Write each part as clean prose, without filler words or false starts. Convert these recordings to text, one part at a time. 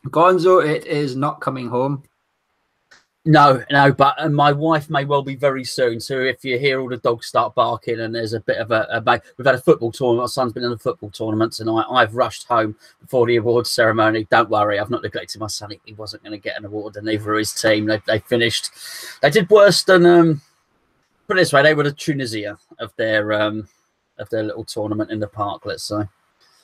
Gonzo, it is not coming home. No, but my wife may well be very soon. So if you hear all the dogs start barking and there's a bit of we've had a football tournament. My son's been in a football tournament tonight. I've rushed home before the awards ceremony. Don't worry, I've not neglected my son. He wasn't going to get an award, and neither his team. They finished. They did worse than put it this way, they were the Tunisia of their little tournament in the park. Let's say.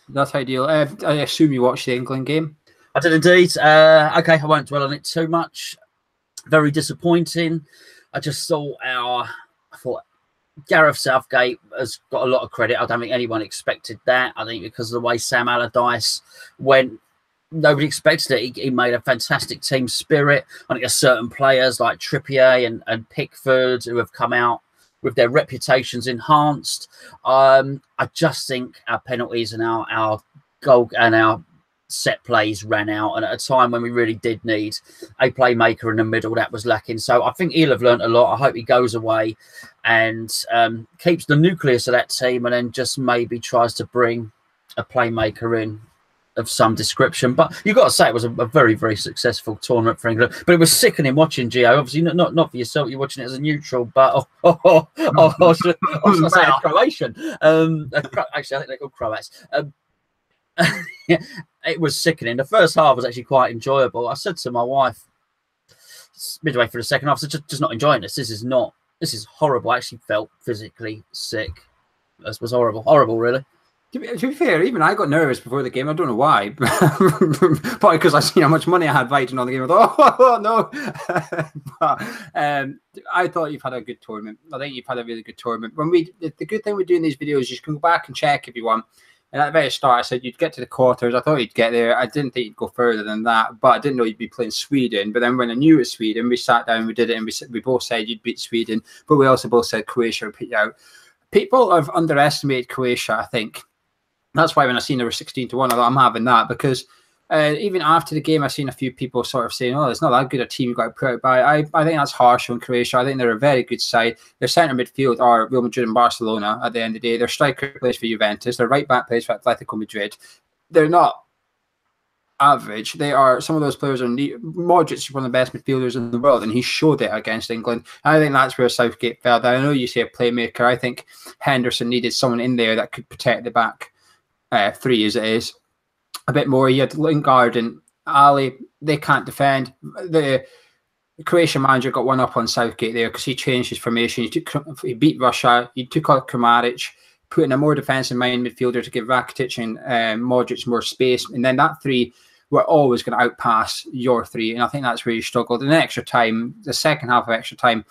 That's ideal. I assume you watched the England game. I did indeed. Okay, I won't dwell on it too much. Very disappointing. I thought Gareth Southgate has got a lot of credit. I don't think anyone expected that. I think because of the way Sam Allardyce went, nobody expected it. He made a fantastic team spirit. I think there's certain players like Trippier and Pickford who have come out with their reputations enhanced. I just think our penalties and our goal and our set plays ran out, and at a time when we really did need a playmaker in the middle, that was lacking. So I think he'll have learned a lot. I hope he goes away and keeps the nucleus of that team, and then just maybe tries to bring a playmaker in of some description. But you've got to say it was a very, very successful tournament for England. But it was sickening watching, Geo. Obviously not for yourself, you're watching it as a neutral, but I was going to say a Croatian. Actually, I think they're called Croats. It was sickening. The first half was actually quite enjoyable. I said to my wife midway through the second half, I said, just not enjoying this. This is horrible. I actually felt physically sick. This was horrible, really. To be fair, even I got nervous before the game. I don't know why. Probably because I seen how much money I had writing on the game. I thought, oh no. But, I thought you've had a good tournament. I think you've had a really good tournament. The good thing with doing these videos is you can go back and check if you want. And at the very start, I said you'd get to the quarters. I thought you'd get there. I didn't think you'd go further than that, but I didn't know you'd be playing Sweden. But then when I knew it was Sweden, we sat down, we did it, and we both said you'd beat Sweden, but we also both said Croatia would put you out. People have underestimated Croatia, I think. That's why when I seen they were 16-1, I thought I'm having that, because even after the game, I've seen a few people sort of saying, oh, it's not that good a team you've got to put out by. I think that's harsh on Croatia. I think they're a very good side. Their centre midfield are Real Madrid and Barcelona at the end of the day. Their striker plays for Juventus. Their right back plays for Atletico Madrid. They're not average. They are, some of those players are Modric is one of the best midfielders in the world, and he showed it against England. And I think that's where Southgate fell down. I know you say a playmaker. I think Henderson needed someone in there that could protect the back three as it is a bit more. You had Lingard and Ali. They can't defend. The Croatian manager got one up on Southgate there because he changed his formation. He beat Russia. He took out Kramaric, put in a more defensive-minded midfielder to give Rakitic and Modric more space. And then that three were always going to outpass your three. And I think that's where he struggled. In extra time, the second half of extra time,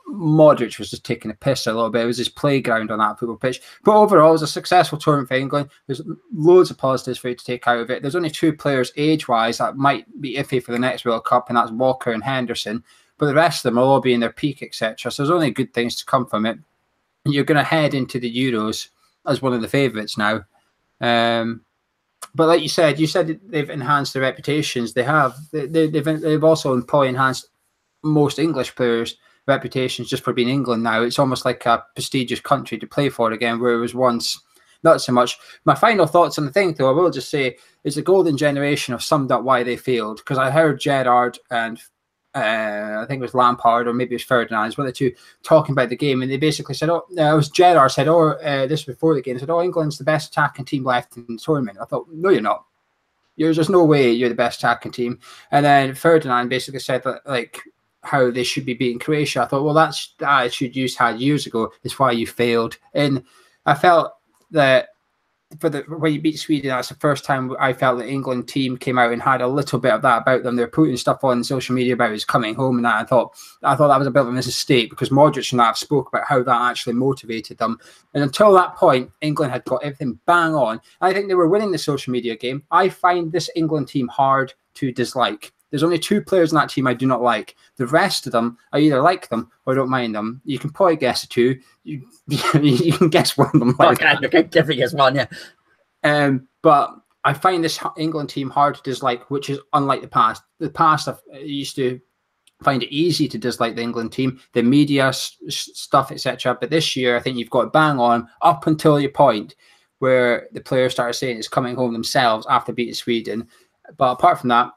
Modric was just taking a piss a little bit. It was his playground on that football pitch. But overall, it was a successful tournament for England. There's loads of positives for you to take out of it. There's only two players age-wise that might be iffy for the next World Cup, and that's Walker and Henderson. But the rest of them will all be in their peak, etc. So there's only good things to come from it. And you're going to head into the Euros as one of the favourites now. But like you said they've enhanced their reputations. They have. They've also probably enhanced most English players' reputations just for being England now. It's almost like a prestigious country to play for again, where it was once not so much. My final thoughts on the thing, though, I will just say, is the golden generation have summed up why they failed. Because I heard Gerrard and I think it was Lampard or maybe it was Ferdinand, one of the two, talking about the game, and they basically said, it was Gerrard said, this was before the game, said, England's the best attacking team left in the tournament. I thought, no, you're not. There's no way you're the best attacking team. And then Ferdinand basically said that, like, how they should be beating Croatia. I thought, well, that's the attitude you had years ago. It's why you failed. And I felt that when you beat Sweden, that's the first time I felt the England team came out and had a little bit of that about them. They're putting stuff on social media about his coming home and that. I thought that was a bit of a mistake, because Modric and I have spoke about how that actually motivated them. And until that point, England had got everything bang on. I think they were winning the social media game. I find this England team hard to dislike. There's only two players in that team I do not like. The rest of them, I either like them or don't mind them. You can probably guess the two. You can guess one of them. Like okay, definitely guess one, yeah. But I find this England team hard to dislike, which is unlike the past. The past, I used to find it easy to dislike the England team, the media stuff, etc. But this year, I think you've got bang on up until your point where the players started saying it's coming home themselves after beating Sweden. But apart from that,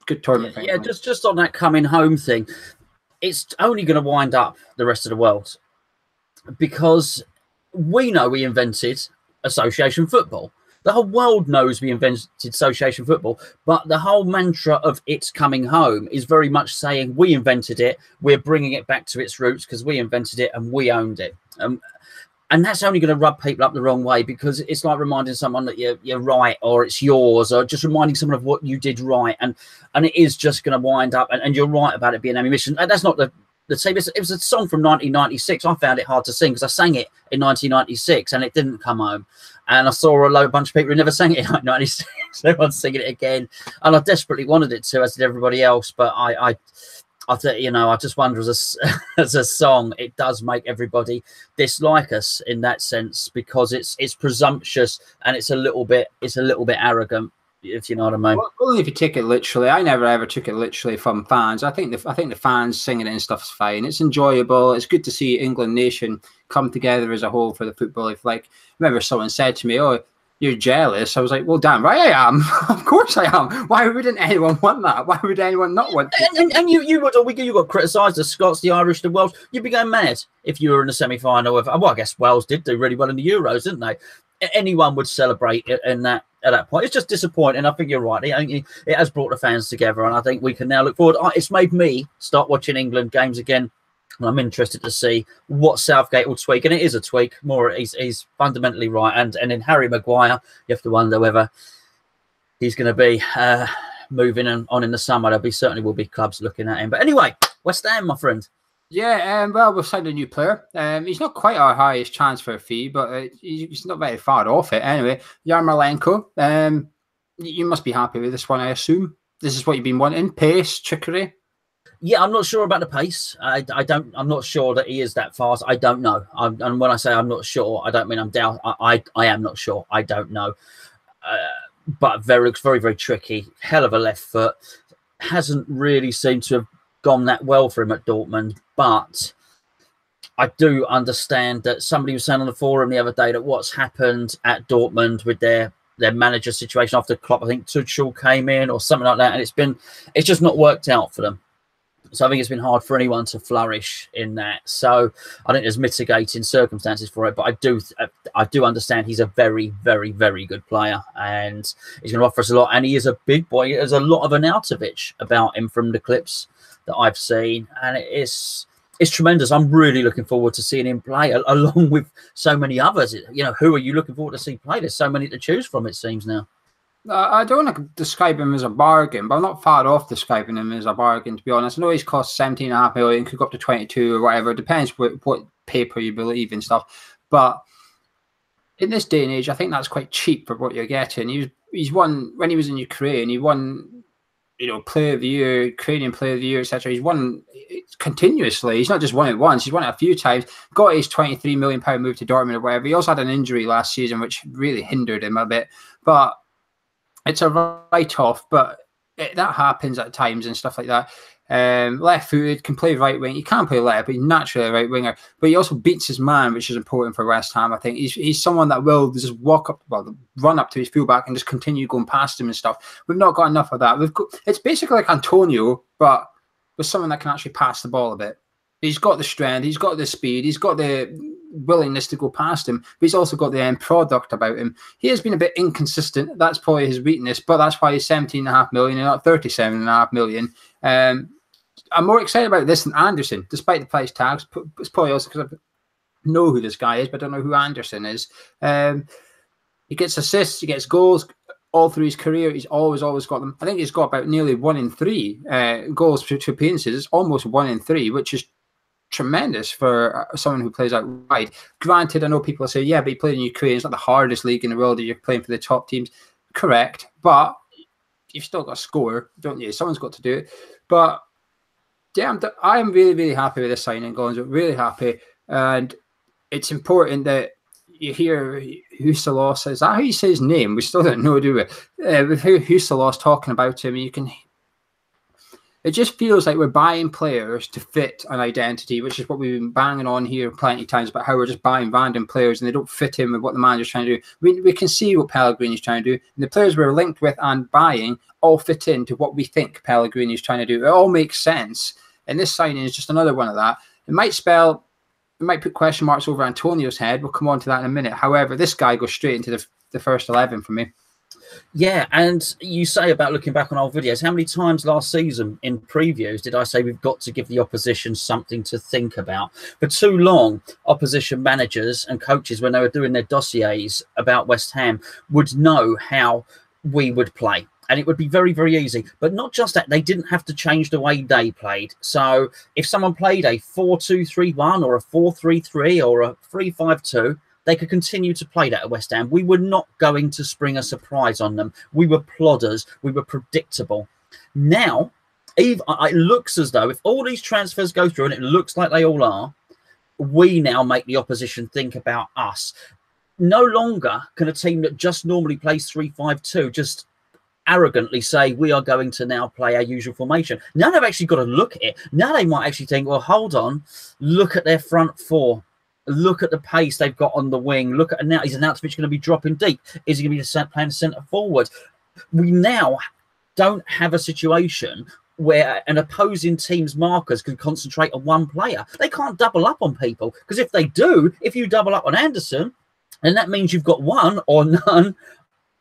good tournament. Yeah, just on that coming home thing, it's only going to wind up the rest of the world, because we know we invented association football. The whole world knows we invented association football, but the whole mantra of it's coming home is very much saying we invented it, we're bringing it back to its roots because we invented it and we owned it. And that's only going to rub people up the wrong way, because it's like reminding someone that you're right, or it's yours, or just reminding someone of what you did right. And it is just going to wind up, and you're right about it being ammunition. And that's not the same. It was a song from 1996. I found it hard to sing because I sang it in 1996 and it didn't come home. And I saw a bunch of people who never sang it in 1996. Everyone's singing it again. And I desperately wanted it to, as did everybody else. But I just wonder, as a song, it does make everybody dislike us in that sense, because it's presumptuous and it's a little bit arrogant, if you know what I mean. Well, only if you take it literally. I never ever took it literally from fans. I think the fans singing it and stuff is fine. It's enjoyable. It's good to see England nation come together as a whole for the football. If, like, remember someone said to me, "Oh, you're jealous." I was like, well, damn right I am. Of course I am. Why wouldn't anyone want that? Why would anyone not want it? And you got criticised, the Scots, the Irish, the Welsh. You'd be going mad if you were in the semi-final. Well, I guess Wales did do really well in the Euros, didn't they? Anyone would celebrate it in that at that point. It's just disappointing. I think you're right. It has brought the fans together, and I think we can now look forward. It's made me start watching England games again. And I'm interested to see what Southgate will tweak, and it is a tweak. More, he's fundamentally right. And in Harry Maguire, you have to wonder whether he's going to be moving on in the summer. Certainly will be clubs looking at him. But anyway, West Ham, my friend. Yeah, well, we've signed a new player. He's not quite our highest transfer fee, but he's not very far off it. Anyway, Yarmalenko. You must be happy with this one, I assume. This is what you've been wanting: pace, trickery. Yeah, I'm not sure about the pace. I'm not sure that he is that fast. I don't know. And when I say I'm not sure, I don't mean I'm down. I am not sure. I don't know. But looks very, very tricky. Hell of a left foot. Hasn't really seemed to have gone that well for him at Dortmund. But I do understand that somebody was saying on the forum the other day that what's happened at Dortmund with their manager situation after Klopp, I think Tuchel came in or something like that, and it's just not worked out for them. So I think it's been hard for anyone to flourish in that. So I think there's mitigating circumstances for it. But I do understand he's a very, very, very good player, and he's going to offer us a lot. And he is a big boy. There's a lot of Arnautovic about him from the clips that I've seen, and it's tremendous. I'm really looking forward to seeing him play along with so many others. You know, who are you looking forward to see play? There's so many to choose from, it seems now. I don't want to describe him as a bargain, but I'm not far off describing him as a bargain, to be honest. I know he's cost 17.5 million, could go up to 22 or whatever. It depends what paper you believe and stuff. But in this day and age, I think that's quite cheap for what you're getting. He's won, when he was in Ukraine, he won, Player of the Year, Ukrainian Player of the Year, etc. He's won continuously. He's not just won it once; he's won it a few times. Got his £23 million move to Dortmund or whatever. He also had an injury last season, which really hindered him a bit. But it's a write-off, but that happens at times and stuff like that. Left-footed, can play right wing. He can play left, but he's naturally a right winger. But he also beats his man, which is important for West Ham. I think he's someone that will just run up to his fullback and just continue going past him and stuff. We've not got enough of that. It's basically like Antonio, but with someone that can actually pass the ball a bit. He's got the strength, he's got the speed, he's got the willingness to go past him, but he's also got the end product about him. He has been a bit inconsistent. That's probably his weakness, but that's why he's 17.5 million and not 37.5 million. I'm more excited about this than Anderson, despite the price tags. It's probably also because I know who this guy is, but I don't know who Anderson is. He gets assists, he gets goals all through his career. He's always got them. I think he's got about nearly 1 in 3 goals to appearances. It's almost 1 in 3, which is tremendous for someone who plays out wide. Granted, I know people say, yeah, but he played in Ukraine. It's not the hardest league in the world that you're playing for the top teams. Correct. But you've still got to score, don't you? Someone's got to do it. But yeah, I'm really, really happy with this signing, Gonzo. Really happy. And it's important that you hear Husalos, is that how you say his name? We still don't know, do we? With Husalos talking about him, you can... It just feels like we're buying players to fit an identity, which is what we've been banging on here plenty of times about how we're just buying random players and they don't fit in with what the manager's trying to do. We can see what Pellegrini's trying to do, and the players we're linked with and buying all fit into what we think Pellegrini's trying to do. It all makes sense, and this signing is just another one of that. It might put question marks over Antonio's head. We'll come on to that in a minute. However, this guy goes straight into the first 11 for me. Yeah, and you say about looking back on old videos, how many times last season in previews did I say we've got to give the opposition something to think about? For too long, opposition managers and coaches, when they were doing their dossiers about West Ham, would know how we would play. And it would be very, very easy. But not just that, they didn't have to change the way they played. So if someone played a 4-2-3-1 or a 4-3-3 or a 3-5-2, they could continue to play that at West Ham. We were not going to spring a surprise on them. We were plodders. We were predictable. Now, it looks as though if all these transfers go through, and it looks like they all are, we now make the opposition think about us. No longer can a team that just normally plays 3-5-2 just arrogantly say we are going to now play our usual formation. Now they've actually got to look at it. Now they might actually think, well, hold on, look at their front four. Look at the pace they've got on the wing. Look at now. Is Arnautovic going to be dropping deep? Is he going to be playing centre forward? We now don't have a situation where an opposing team's markers can concentrate on one player. They can't double up on people, because if they do, if you double up on Anderson, then that means you've got one or none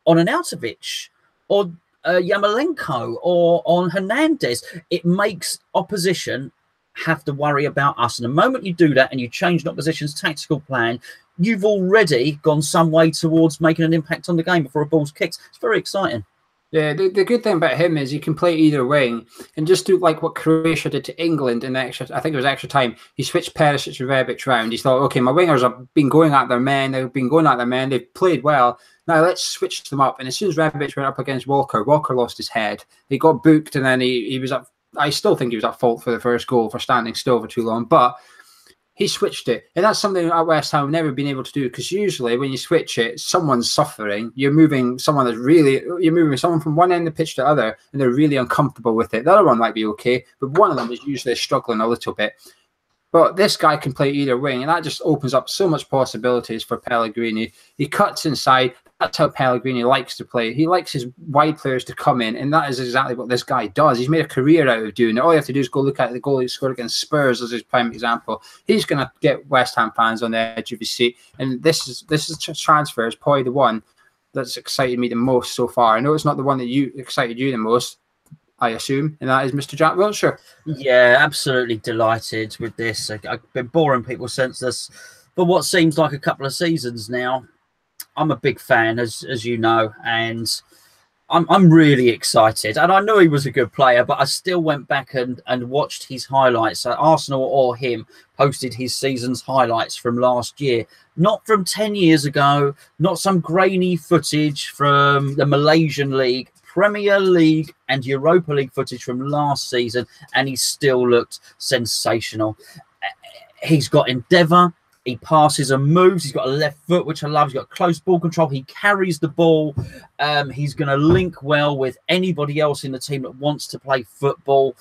on Arnautovic or Yarmalenko or on Hernandez. It makes opposition have to worry about us. And the moment you do that and you change an opposition's tactical plan, you've already gone some way towards making an impact on the game before a ball's kicked. It's very exciting. Yeah, the good thing about him is he can play either wing and just do like what Croatia did to England in the extra, I think it was extra time. He switched Perisic and Rebic round. He thought, okay, my wingers have been going at their men. They've been going at their men. They've played well. Now let's switch them up. And as soon as Rebic went up against Walker, Walker lost his head. He got booked, and then he was up. I still think he was at fault for the first goal for standing still for too long, but he switched it. And that's something at West Ham we've never been able to do, because usually when you switch it, someone's suffering. You're moving someone from one end of the pitch to the other, and they're really uncomfortable with it. The other one might be okay, but one of them is usually struggling a little bit. But this guy can play either wing, and that just opens up so much possibilities for Pellegrini. He cuts inside. That's how Pellegrini likes to play. He likes his wide players to come in, and that is exactly what this guy does. He's made a career out of doing it. All you have to do is go look at the goal he scored against Spurs as his prime example. He's going to get West Ham fans on the edge of his seat, and this transfer is probably the one that's excited me the most so far. I know it's not the one that excited you the most, I assume, and that is Mr. Jack Wilshere. Yeah, absolutely delighted with this. I've been boring people since this, for what seems like a couple of seasons now. I'm a big fan, as you know, and I'm really excited. And I knew he was a good player, but I still went back and watched his highlights. Arsenal or him posted his season's highlights from last year, not from 10 years ago, not some grainy footage from the Malaysian League, Premier League and Europa League footage from last season, and he still looked sensational. He's got endeavour. He passes and moves. He's got a left foot, which I love. He's got close ball control. He carries the ball. He's going to link well with anybody else in the team that wants to play football.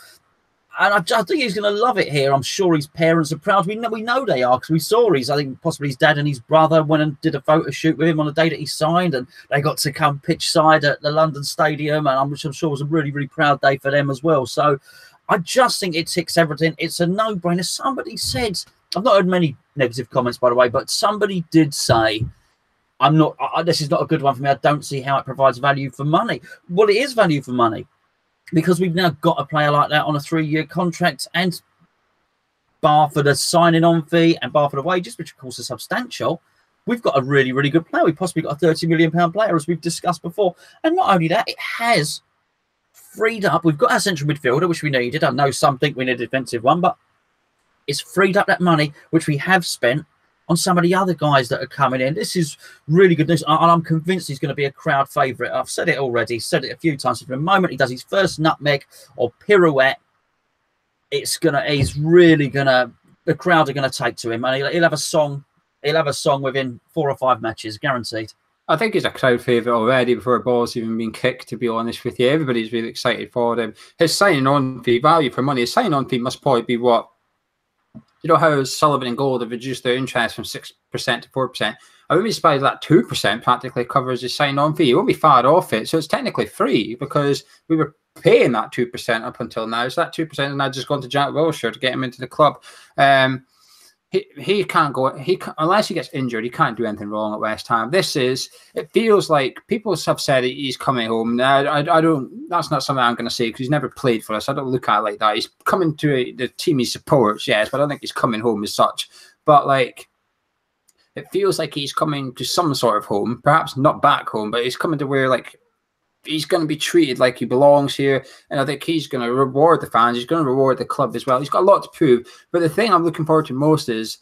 And I think he's going to love it here. I'm sure his parents are proud. We know they are, because we saw I think possibly his dad and his brother went and did a photo shoot with him on the day that he signed, and they got to come pitch side at the London Stadium, and I'm sure it was a really, really proud day for them as well. So I just think it ticks everything. It's a no-brainer. Somebody said, I've not heard many negative comments, by the way, but somebody did say, this is not a good one for me. I don't see how it provides value for money. Well, it is value for money, because we've now got a player like that on a 3-year contract, and bar for the signing on fee and bar for the wages, which of course are substantial, we've got a really, really good player. We've possibly got a £30 million player, as we've discussed before. And not only that, it has freed up. We've got our central midfielder, which we needed. I know some think we need a defensive one, but it's freed up that money, which we have spent on some of the other guys that are coming in. This is really good news, and I'm convinced he's going to be a crowd favourite. I've said it already, said it a few times. From the moment he does his first nutmeg or pirouette, the crowd are going to take to him, and he'll have a song. He'll have a song within 4 or 5 matches, guaranteed. I think he's a crowd favourite already before a ball's even been kicked, to be honest with you. Everybody's really excited for him. His signing on fee, value for money, his signing on fee must probably be what? You know how Sullivan and Gold have reduced their interest from 6% to 4%? I wouldn't be surprised that 2% practically covers his sign-on fee. You won't be far off it. So it's technically free because we were paying that 2% up until now. So that 2% has now just gone to Jack Wilshere to get him into the club. He can't go. Unless he gets injured, he can't do anything wrong at West Ham. It feels like people have said he's coming home. I don't. That's not something I'm going to say because he's never played for us. I don't look at it like that. He's coming to the team he supports, yes, but I don't think he's coming home as such. But like, it feels like he's coming to some sort of home, perhaps not back home, but he's coming to where like he's going to be treated like he belongs here. And I think he's going to reward the fans. He's going to reward the club as well. He's got a lot to prove. But the thing I'm looking forward to most is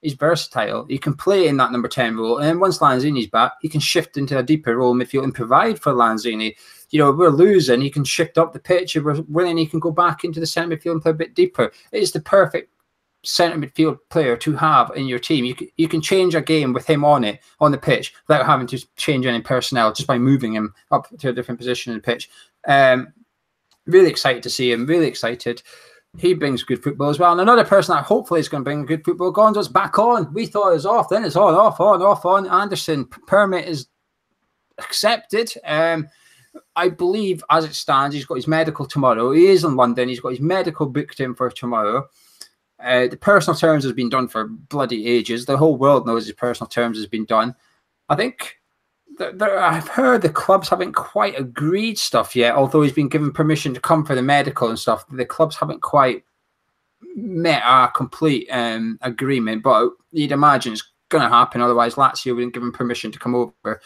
he's versatile. He can play in that number 10 role. And then once Lanzini's back, he can shift into a deeper role in midfield and provide for Lanzini. You know, we're losing. He can shift up the pitch. If we're winning, he can go back into the centre midfield and play a bit deeper. It's the perfect centre midfield player to have in your team. You can change a game with him on the pitch without having to change any personnel just by moving him up to a different position in the pitch. Really excited to see him. Really excited. He brings good football as well. And another person that hopefully is going to bring good football, Gonzo's back on. We thought it was off, then it's on, off, on, off, on. Anderson permit is accepted. I believe as it stands, he's got his medical tomorrow. He is in London. He's got his medical booked in for tomorrow. The personal terms has been done for bloody ages. The whole world knows his personal terms has been done. I think I've heard the clubs haven't quite agreed stuff yet, although he's been given permission to come for the medical and stuff. The clubs haven't quite met a complete agreement, but you'd imagine it's going to happen. Otherwise, Lazio wouldn't give him permission to come over.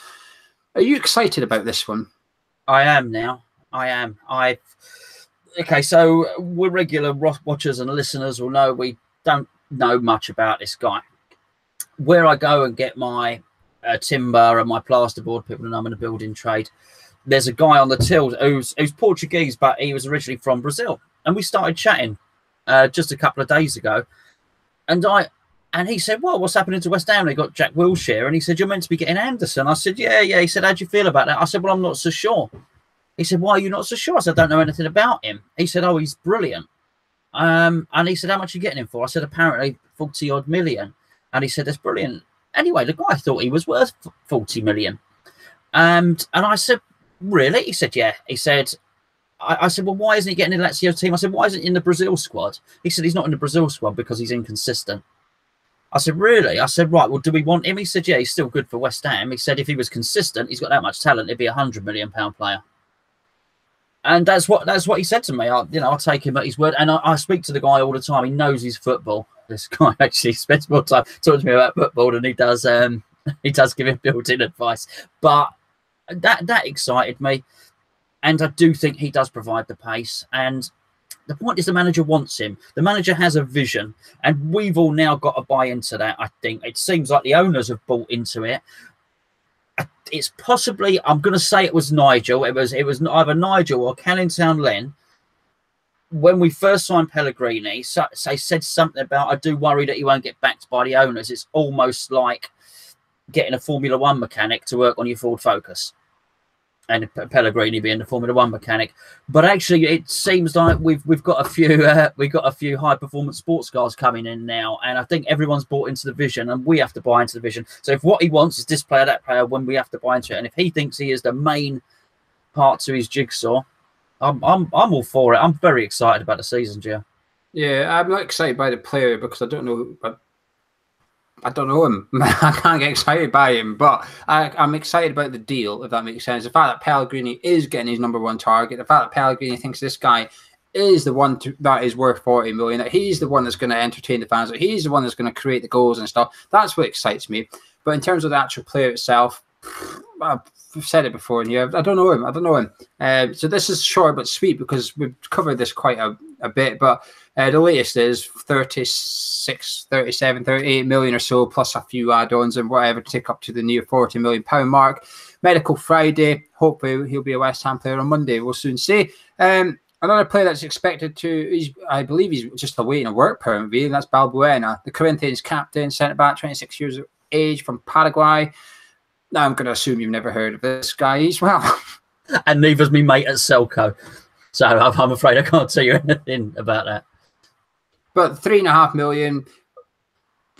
Are you excited about this one? I am now. I am. Okay, so we're regular watchers and listeners will know we don't know much about this guy. Where I go and get my timber and my plasterboard, people know I'm in the building trade, there's a guy on the till who's Portuguese, but he was originally from Brazil. And we started chatting just a couple of days ago. And he said, well, what's happening to West Ham? They got Jack Wilshere. And he said, you're meant to be getting Anderson. I said, yeah. He said, how do you feel about that? I said, well, I'm not so sure. He said, why are you not so sure? I said, I don't know anything about him. He said, oh, he's brilliant. And he said, how much are you getting him for? I said, apparently 40 odd million. And he said, that's brilliant. Anyway, the guy thought he was worth 40 million. And I said, really? He said, yeah. He said, I said, well, why isn't he getting in the Lazio team? I said, why isn't he in the Brazil squad? He said, he's not in the Brazil squad because he's inconsistent. I said, really? I said, right, well, do we want him? He said, yeah, he's still good for West Ham. He said, if he was consistent, he's got that much talent, he'd be £100 million player. And that's what he said to me. I'll take him at his word. And I speak to the guy all the time. He knows his football. This guy actually spends more time talking to me about football than he does give him built-in advice. But that excited me. And I do think he does provide the pace. And the point is the manager wants him. The manager has a vision. And we've all now got to buy into that, I think. It seems like the owners have bought into it. It's possibly, I'm going to say it was Nigel. It was either Nigel or Cannington Len. When we first signed Pellegrini, they said something about, I do worry that he won't get backed by the owners. It's almost like getting a Formula One mechanic to work on your Ford Focus. And Pellegrini being the Formula One mechanic, but actually, it seems like we've got a few high performance sports cars coming in now, and I think everyone's bought into the vision, and we have to buy into the vision. So if what he wants is this player, that player, when we have to buy into it, and if he thinks he is the main part to his jigsaw, I'm all for it. I'm very excited about the season, Gio. Yeah, I'm not excited by the player because I don't know him. I can't get excited by him, but I'm excited about the deal, if that makes sense. The fact that Pellegrini is getting his #1 target, the fact that Pellegrini thinks this guy is the one that is worth 40 million, that he's the one that's going to entertain the fans, that he's the one that's going to create the goals and stuff. That's what excites me. But in terms of the actual player itself, I've said it before in here, I don't know him. So this is short but sweet because we've covered this quite a bit, but the latest is 36, 37, 38 million or so, plus a few add-ons and whatever to take up to the near £40 million mark. Medical Friday. Hopefully he'll be a West Ham player on Monday. We'll soon see. Another player that's expected to, I believe he's just awaiting a work permit, really, and that's Balbuena, the Corinthians captain, centre-back, 26 years of age, from Paraguay. Now I'm going to assume you've never heard of this guy as well. And neither's me mate at Selco. So I'm afraid I can't tell you anything about that. But 3.5 million,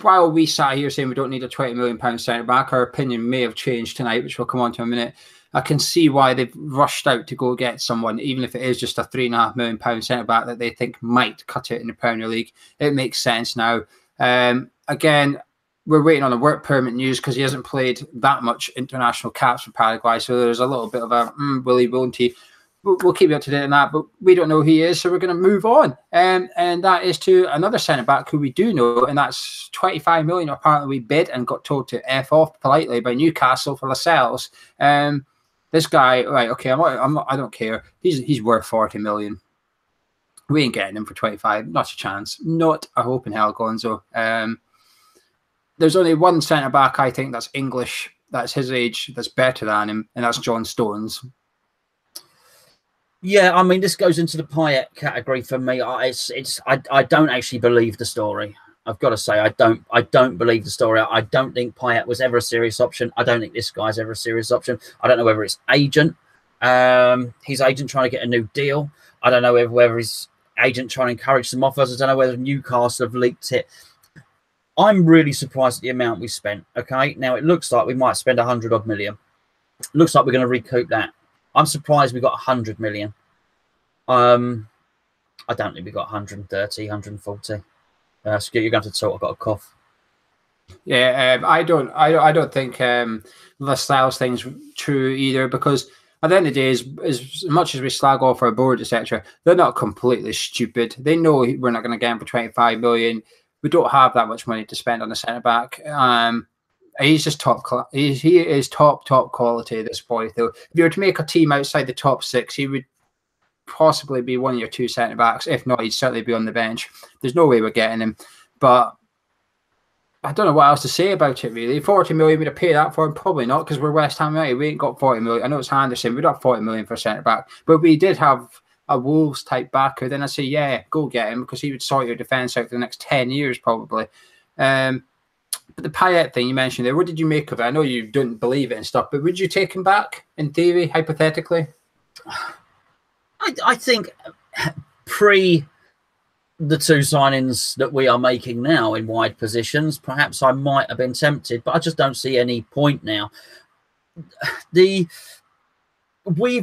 while we sat here saying we don't need a £20 million centre-back, our opinion may have changed tonight, which we'll come on to in a minute. I can see why they've rushed out to go get someone, even if it is just a £3.5 million centre-back that they think might cut it in the Premier League. It makes sense now. Again, we're waiting on the work permit news because he hasn't played that much international caps for Paraguay, so there's a little bit of a will he, won't he? We'll keep you up to date on that, but we don't know who he is, so we're going to move on. And that is to another centre-back who we do know, and that's 25 million. Apparently we bid and got told to F off politely by Newcastle for Lascelles. This guy, right, okay, I don't care. He's worth 40 million. We ain't getting him for 25. Not a chance. Not a hope in hell, Gonzo. There's only one centre-back, I think, that's English, that's his age, that's better than him, and that's John Stones. Yeah, I mean, this goes into the Payet category for me. I don't actually believe the story. I've got to say, I don't believe the story. I don't think Payet was ever a serious option. I don't think this guy's ever a serious option. I don't know whether it's his agent trying to get a new deal. I don't know whether his agent trying to encourage some offers. I don't know whether Newcastle have leaked it. I'm really surprised at the amount we spent. Okay, now it looks like we might spend 100-odd million. Looks like we're going to recoup that. I'm surprised we got 100 million. I don't think we got 130, 140. So you're going to talk. I've got a cough. Yeah, I don't think the Styles thing's true either, because at the end of the day, as much as we slag off our board, etc., they're not completely stupid. They know we're not going to get him for 25 million. We don't have that much money to spend on a centre back. He's just top. He is top quality. This boy, though. If you were to make a team outside the top 6, he would possibly be one of your 2 centre backs. If not, he'd certainly be on the bench. There's no way we're getting him. But I don't know what else to say about it, really. 40 million, we'd have paid that for him? Probably not, because we're West Ham United. We ain't got 40 million. I know it's Henderson. We don't have 40 million for a centre back. But we did have a Wolves type backer. Then I'd say, yeah, go get him, because he would sort your defence out for the next 10 years, probably. But the Payet thing you mentioned there, what did you make of it? I know you didn't believe it and stuff, but would you take him back, in theory, hypothetically? I think pre the 2 signings that we are making now in wide positions, perhaps I might have been tempted, but I just don't see any point now. We've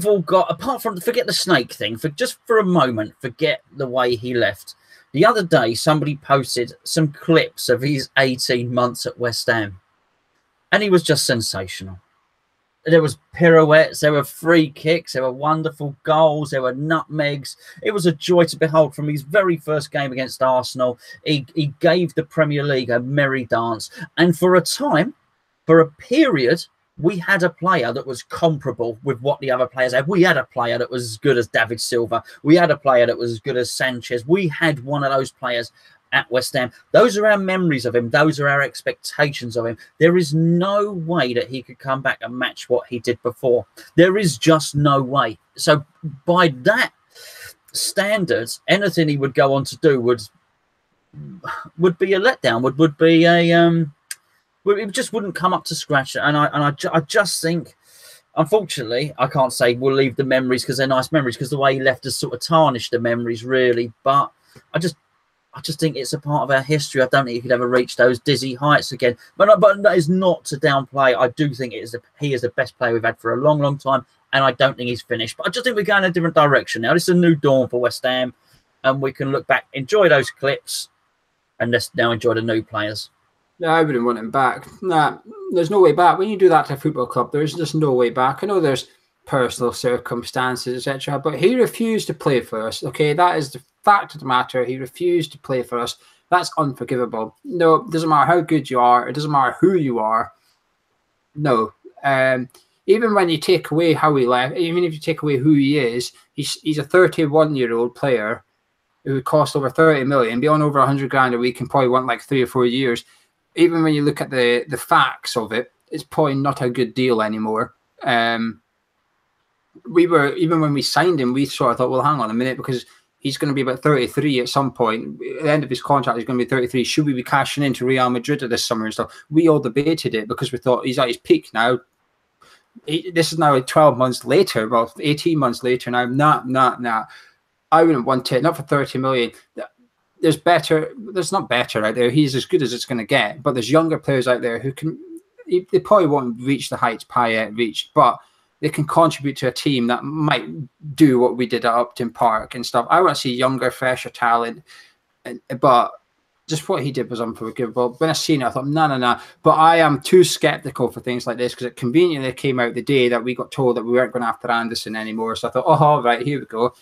all got, apart from, forget the snake thing, just for a moment, forget the way he left. The other day, somebody posted some clips of his 18 months at West Ham, and he was just sensational. There was pirouettes, there were free kicks, there were wonderful goals, there were nutmegs. It was a joy to behold. From his very first game against Arsenal, he gave the Premier League a merry dance. And for a time, for a period, we had a player that was comparable with what the other players had. We had a player that was as good as David Silva. We had a player that was as good as Sanchez. We had one of those players at West Ham. Those are our memories of him. Those are our expectations of him. There is no way that he could come back and match what he did before. There is just no way. So by that standards, anything he would go on to do would be a letdown, would be a it just wouldn't come up to scratch. And I just think, unfortunately, I can't say we'll leave the memories because they're nice memories, because the way he left us sort of tarnished the memories, really. But I just think it's a part of our history. I don't think he could ever reach those dizzy heights again. But that is not to downplay. I do think he is the best player we've had for a long, long time, and I don't think he's finished. But I just think we're going in a different direction now. This is a new dawn for West Ham, and we can look back, enjoy those clips, and let's now enjoy the new players. No, I wouldn't want him back. Nah, there's no way back. When you do that to a football club, there's just no way back. I know there's personal circumstances, etc., but he refused to play for us. Okay, that is the fact of the matter. He refused to play for us. That's unforgivable. No, it doesn't matter how good you are. It doesn't matter who you are. No. Even when you take away how he left, even if you take away who he is, he's a 31-year-old player who would cost over 30 million, be on over 100 grand a week, and probably want like 3 or 4 years. Even when you look at the facts of it, it's probably not a good deal anymore. We were, even when we signed him, we sort of thought, well, hang on a minute, because he's going to be about 33 at some point. At the end of his contract, he's going to be 33. Should we be cashing into Real Madrid this summer and stuff? We all debated it because we thought he's at his peak now. This is now like 12 months later, well, 18 months later now. Nah. I wouldn't want it, not for 30 million. There's not better out there. He's as good as it's going to get, but there's younger players out there who can, they probably won't reach the heights Payet reached, but they can contribute to a team that might do what we did at Upton Park and stuff. I want to see younger, fresher talent, but just what he did was unforgivable. When I seen it, I thought, no. But I am too skeptical for things like this because it conveniently came out the day that we got told that we weren't going after Anderson anymore. So I thought, all right, here we go.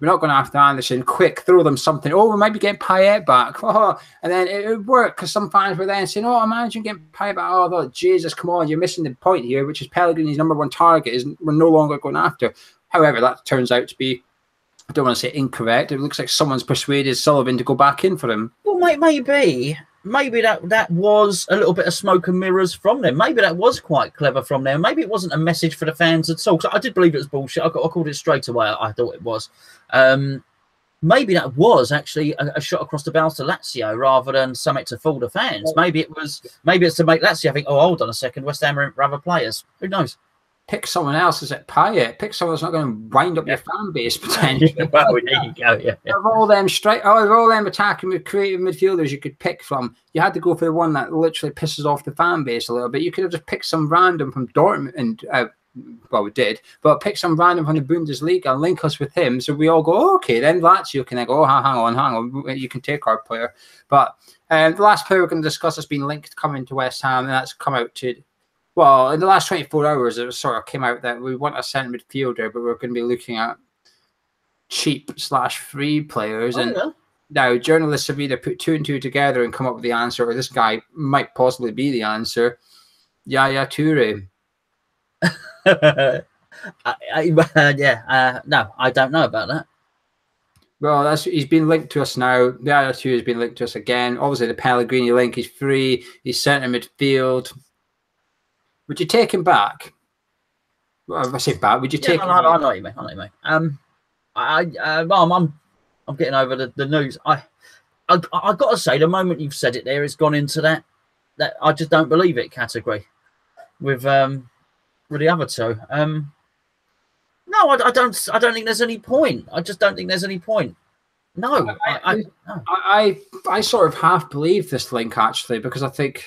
We're not going after Anderson. Quick, throw them something. Oh, we might be getting Payet back. Oh, and then it would work because some fans were then saying, imagine getting Payet back. Oh, thought, Jesus, come on, you're missing the point here, which is Pellegrini's #1 target is we're no longer going after. However, that turns out to be, I don't want to say incorrect. It looks like someone's persuaded Sullivan to go back in for him. Well, maybe that was a little bit of smoke and mirrors from them. Maybe that was quite clever from them. Maybe it wasn't a message for the fans at all. So I did believe it was bullshit. I called it straight away. I thought it was. Maybe that was actually a shot across the bows to Lazio rather than something to fool the fans. Maybe it's to make Lazio think, hold on a second, West Ham are other players. Who knows? Pick someone else as at Payet. Pick someone that's not going to wind up your fan base potentially. Well, there you go. Yeah. Of all them attacking creative midfielders you could pick from, you had to go for the one that literally pisses off the fan base a little bit. You could have just picked some random from Dortmund, and we did, but pick some random from the Bundesliga and link us with him, so we all go, okay, then Lazio can then go, hang on, you can take our player. But the last player we're going to discuss has been linked coming to West Ham, and that's come out to. Well, in the last 24 hours, it sort of came out that we want a centre midfielder, but we're going to be looking at cheap/free players. Now, journalists have either put 2 and 2 together and come up with the answer, or this guy might possibly be the answer. Yaya Toure. No, I don't know about that. Well, he's been linked to us now. Yaya Toure has been linked to us again. Obviously, the Pellegrini link is free. He's centre midfield. Would you take him back? Well, if I say back, would you take him back? I know what you mean. I'm getting over the news. I got to say, the moment you've said it there, it's gone into that I just don't believe it category with the other two. No, I don't think there's any point. I just don't think there's any point. No, I sort of half believe this link actually, because I think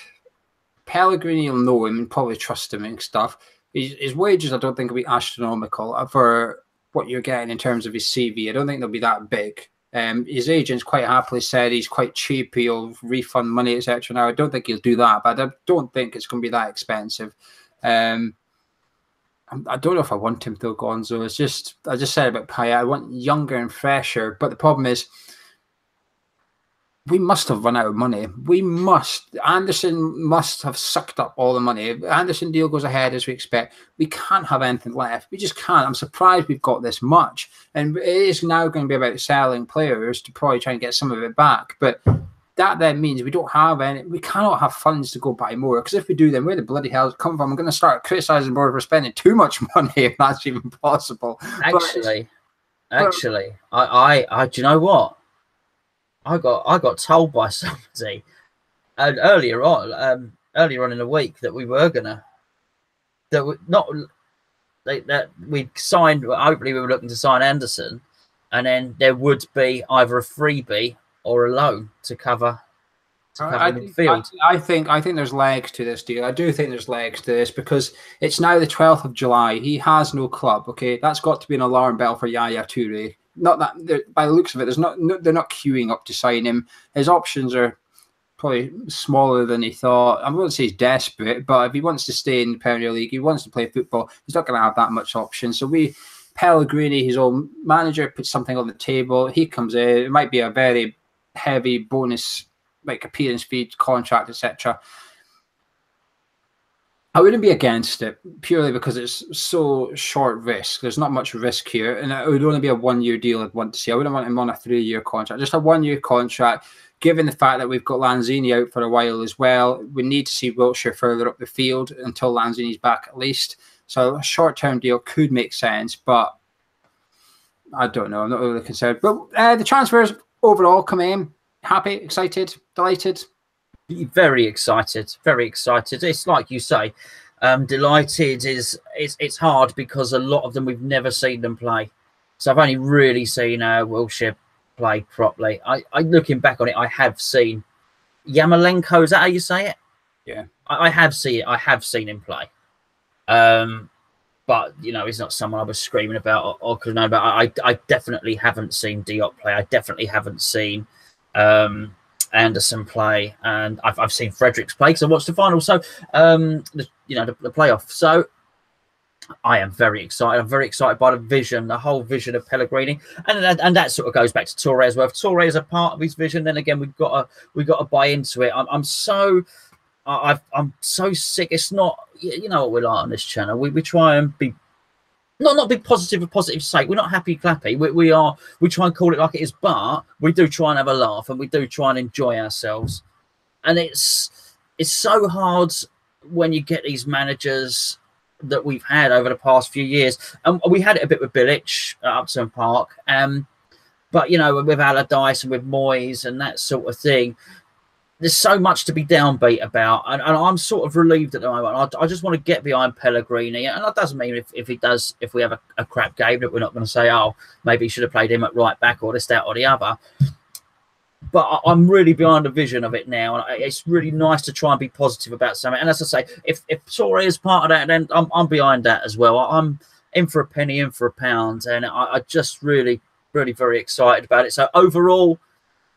Pellegrini will know him and probably trust him and stuff. His wages, I don't think, will be astronomical for what you're getting in terms of his CV. I don't think they'll be that big. His agent's quite happily said he's quite cheap. He'll refund money, etc. Now, I don't think he'll do that, but I don't think it's going to be that expensive. I don't know if I want him though, Gonzo. It's just, I just said about Payet, I want younger and fresher. But the problem is, we must have run out of money. Anderson must have sucked up all the money. If Anderson deal goes ahead as we expect, we can't have anything left. We just can't. I'm surprised we've got this much. And it is now going to be about selling players to probably try and get some of it back. But that then means we don't have any. We cannot have funds to go buy more. Because if we do, then where the bloody hell does it come from? I'm going to start criticising more for spending too much money if that's even possible. Actually, I do you know what? I got told by somebody earlier on in the week that we were gonna that we signed. Hopefully, we were looking to sign Anderson, and then there would be either a freebie or a loan to cover midfield. I think there's legs to this deal. I do think there's legs to this because it's now the 12th of July. He has no club. Okay, that's got to be an alarm bell for Yaya Toure. Not that by the looks of it, they're not queuing up to sign him. His options are probably smaller than he thought. I wouldn't say he's desperate, but if he wants to stay in the Premier League, he wants to play football, he's not going to have that much option. So Pellegrini, his own manager, puts something on the table. He comes in. It might be a very heavy bonus, like appearance fee, contract, etc. I wouldn't be against it purely because it's so short risk. There's not much risk here, and it would only be a 1-year deal I'd want to see. I wouldn't want him on a 3-year contract. Just a 1-year contract, given the fact that we've got Lanzini out for a while as well. We need to see Wilshere further up the field until Lanzini's back at least. So a short-term deal could make sense, but I don't know. I'm not really concerned. But the transfers overall come in. Happy, excited, delighted. Very excited, very excited. It's like you say, delighted is it's hard because a lot of them we've never seen them play. So I've only really seen Wilshere play properly. I looking back on it, I have seen Yarmalenko. Is that how you say it? Yeah, I have seen it. I have seen him play. But you know, he's not someone I was screaming about or could know about. I definitely haven't seen Diop play. I definitely haven't seen Anderson play, and I've seen Fredericks play because I watched the final. So the playoff. So I am very excited. I'm very excited by the whole vision of Pellegrini, and that sort of goes back to Toure as well. If Toure is a part of his vision, then again we've got to buy into it. I'm so sick. It's not, you know what we're like on this channel. We try and be not be positive for positive sake. We're not happy clappy. We try and call it like it is, but we do try and have a laugh and we do try and enjoy ourselves. And it's so hard when you get these managers that we've had over the past few years. And we had it a bit with Bilic at Upton Park. But you know, with Allardyce and with Moyes and that sort of thing, there's so much to be downbeat about, and I'm sort of relieved at the moment. I just want to get behind Pellegrini, and that doesn't mean if we have a crap game that we're not going to say, oh, maybe he should have played him at right back or this, that, or the other. But I'm really behind the vision of it now, and it's really nice to try and be positive about something. And as I say, if Toure is part of that, then I'm behind that as well. I'm in for a penny, in for a pound, and I just really, really very excited about it. So overall,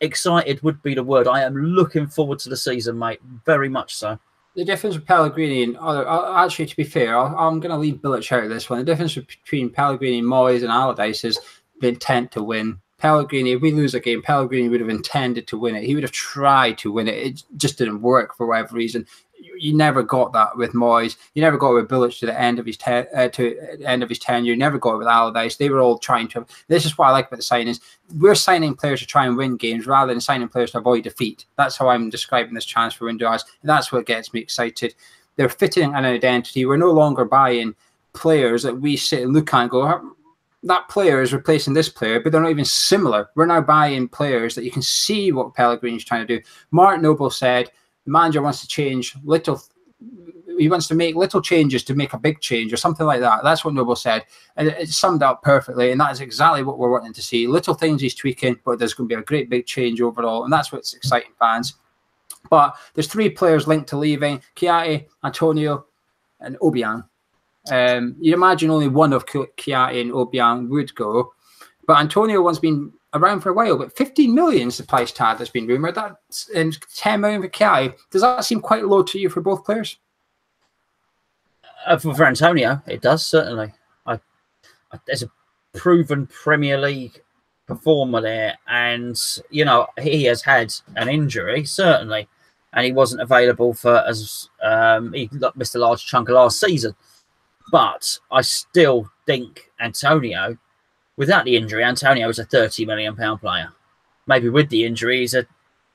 excited would be the word. I am looking forward to the season, mate. Very much so. The difference with Pellegrini and other, actually, to be fair, I'm going to leave Bilic out of this one. The difference between Pellegrini, Moyes, and Allardyce is the intent to win. Pellegrini, if we lose a game, Pellegrini would have intended to win it. He would have tried to win it. It just didn't work for whatever reason. You never got that with Moyes. You never got it with Bilic to the end of his tenure. You never got it with Allardyce. They were all trying to. This is what I like about the signings. We're signing players to try and win games rather than signing players to avoid defeat. That's how I'm describing this transfer window as. And that's what gets me excited. They're fitting an identity. We're no longer buying players that we sit and look at and go, that player is replacing this player, but they're not even similar. We're now buying players that you can see what Pellegrini's trying to do. Mark Noble said the manager wants to change little. He wants to make little changes to make a big change or something like that. That's what Noble said. And it summed up perfectly. And that is exactly what we're wanting to see. Little things he's tweaking, but there's going to be a great big change overall. And that's what's exciting fans. But there's 3 players linked to leaving: Chiati, Antonio, and Obiang. You'd imagine only one of Chiati and Obiang would go. But Antonio one's been around for a while, but 15 million is the price tag that's been rumoured. That's 10 million for Chiati. Does that seem quite low to you for both players? For Antonio, it does, certainly. There's a proven Premier League performer there, and you know he has had an injury, certainly, and he wasn't available for he missed a large chunk of last season. But I still think Antonio, without the injury, Antonio is a £30 million player. Maybe with the injury, he's a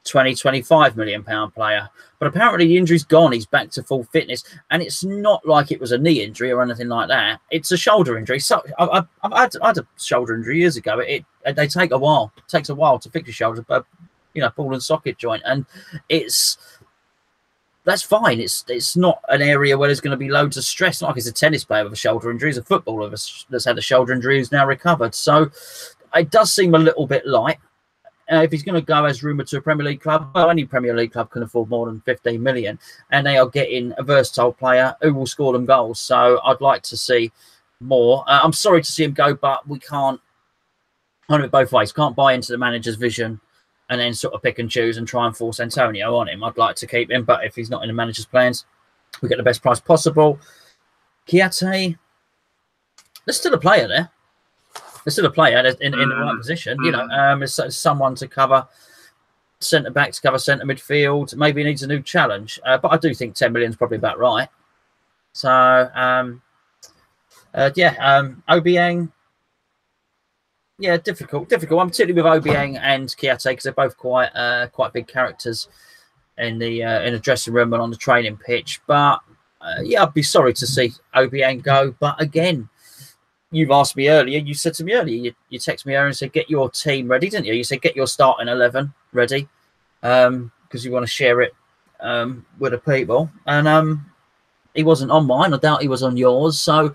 £25 million player. But apparently the injury's gone. He's back to full fitness. And it's not like it was a knee injury or anything like that. It's a shoulder injury. So I had a shoulder injury years ago. They take a while. It takes a while to fix your shoulder, but ball and socket joint. And that's fine. It's not an area where there's going to be loads of stress. Not like it's a tennis player with a shoulder injury. It's a footballer that's had a shoulder injury who's now recovered. So it does seem a little bit light. If he's going to go as rumoured to a Premier League club, well, any Premier League club can afford more than 15 million. And they are getting a versatile player who will score them goals. So I'd like to see more. I'm sorry to see him go, but we can't do it both ways. Can't buy into the manager's vision and then sort of pick and choose and try and force Antonio on him. I'd like to keep him, but if he's not in the manager's plans, we get the best price possible. Chiati, there's still a player there. There's still a player in the right position. There's someone to cover centre back, to cover centre midfield. Maybe he needs a new challenge, but I do think 10 million is probably about right. So, Obiang. Yeah, difficult. I'm particularly with Obiang and Chiati because they're both quite big characters in the dressing room and on the training pitch. But I'd be sorry to see Obiang go. But again, you've asked me earlier. You said to me earlier, you texted me earlier and said, get your team ready, didn't you? You said, get your starting 11 ready, because you want to share it with the people. And he wasn't on mine. I doubt he was on yours. So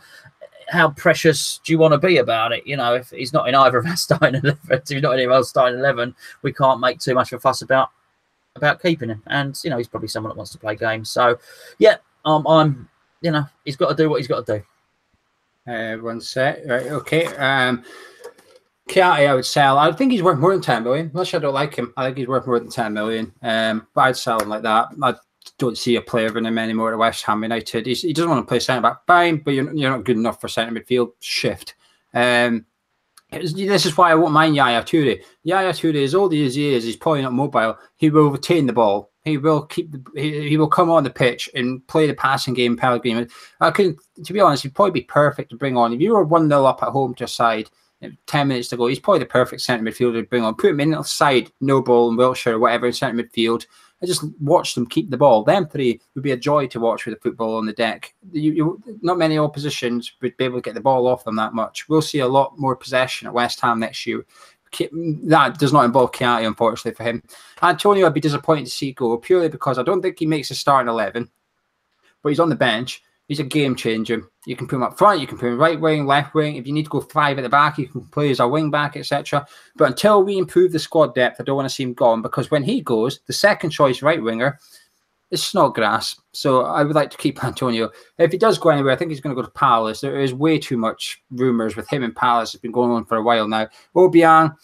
how precious do you want to be about it? You know, if he's not in either of our starting 11, if he's not in anyone else's starting 11, we can't make too much of a fuss about keeping him. And, you know, he's probably someone that wants to play games. So, yeah, I'm, you know, he's got to do what he's got to do. One set. Right, okay. Chiati, I would sell. I think he's worth more than 10 million. Unless I don't like him, I think he's worth more than 10 million. But I'd sell him like that. I don't see a player in him anymore at West Ham United. He doesn't want to play centre back. Fine, but you're not good enough for centre midfield. Shift. This is why I won't mind Yaya Toure. Yaya Toure, as old as he is, he's probably not mobile. He will retain the ball. He will he will come on the pitch and play the passing game. Pellegrini. To be honest, he'd probably be perfect to bring on. If you were 1-0 up at home to a side, 10 minutes to go, he's probably the perfect centre midfielder to bring on. Put him in the side, Noble and Wilshere, whatever, in centre midfield. I just watch them keep the ball. Them three would be a joy to watch with the football on the deck. Not many oppositions would be able to get the ball off them that much. We'll see a lot more possession at West Ham next year. That does not involve Chiati, unfortunately, for him. Antonio, I'd be disappointed to see go, purely because I don't think he makes a starting 11, but he's on the bench. He's a game changer. You can put him up front, you can put him right wing, left wing. If you need to go 5 at the back, you can play as a wing back, etc. But until we improve the squad depth, I don't want to see him gone, because when he goes, the second choice right winger is Snodgrass. So I would like to keep Antonio. If he does go anywhere, I think he's going to go to Palace. There is way too much rumours with him and Palace. It's been going on for a while now. Obiang,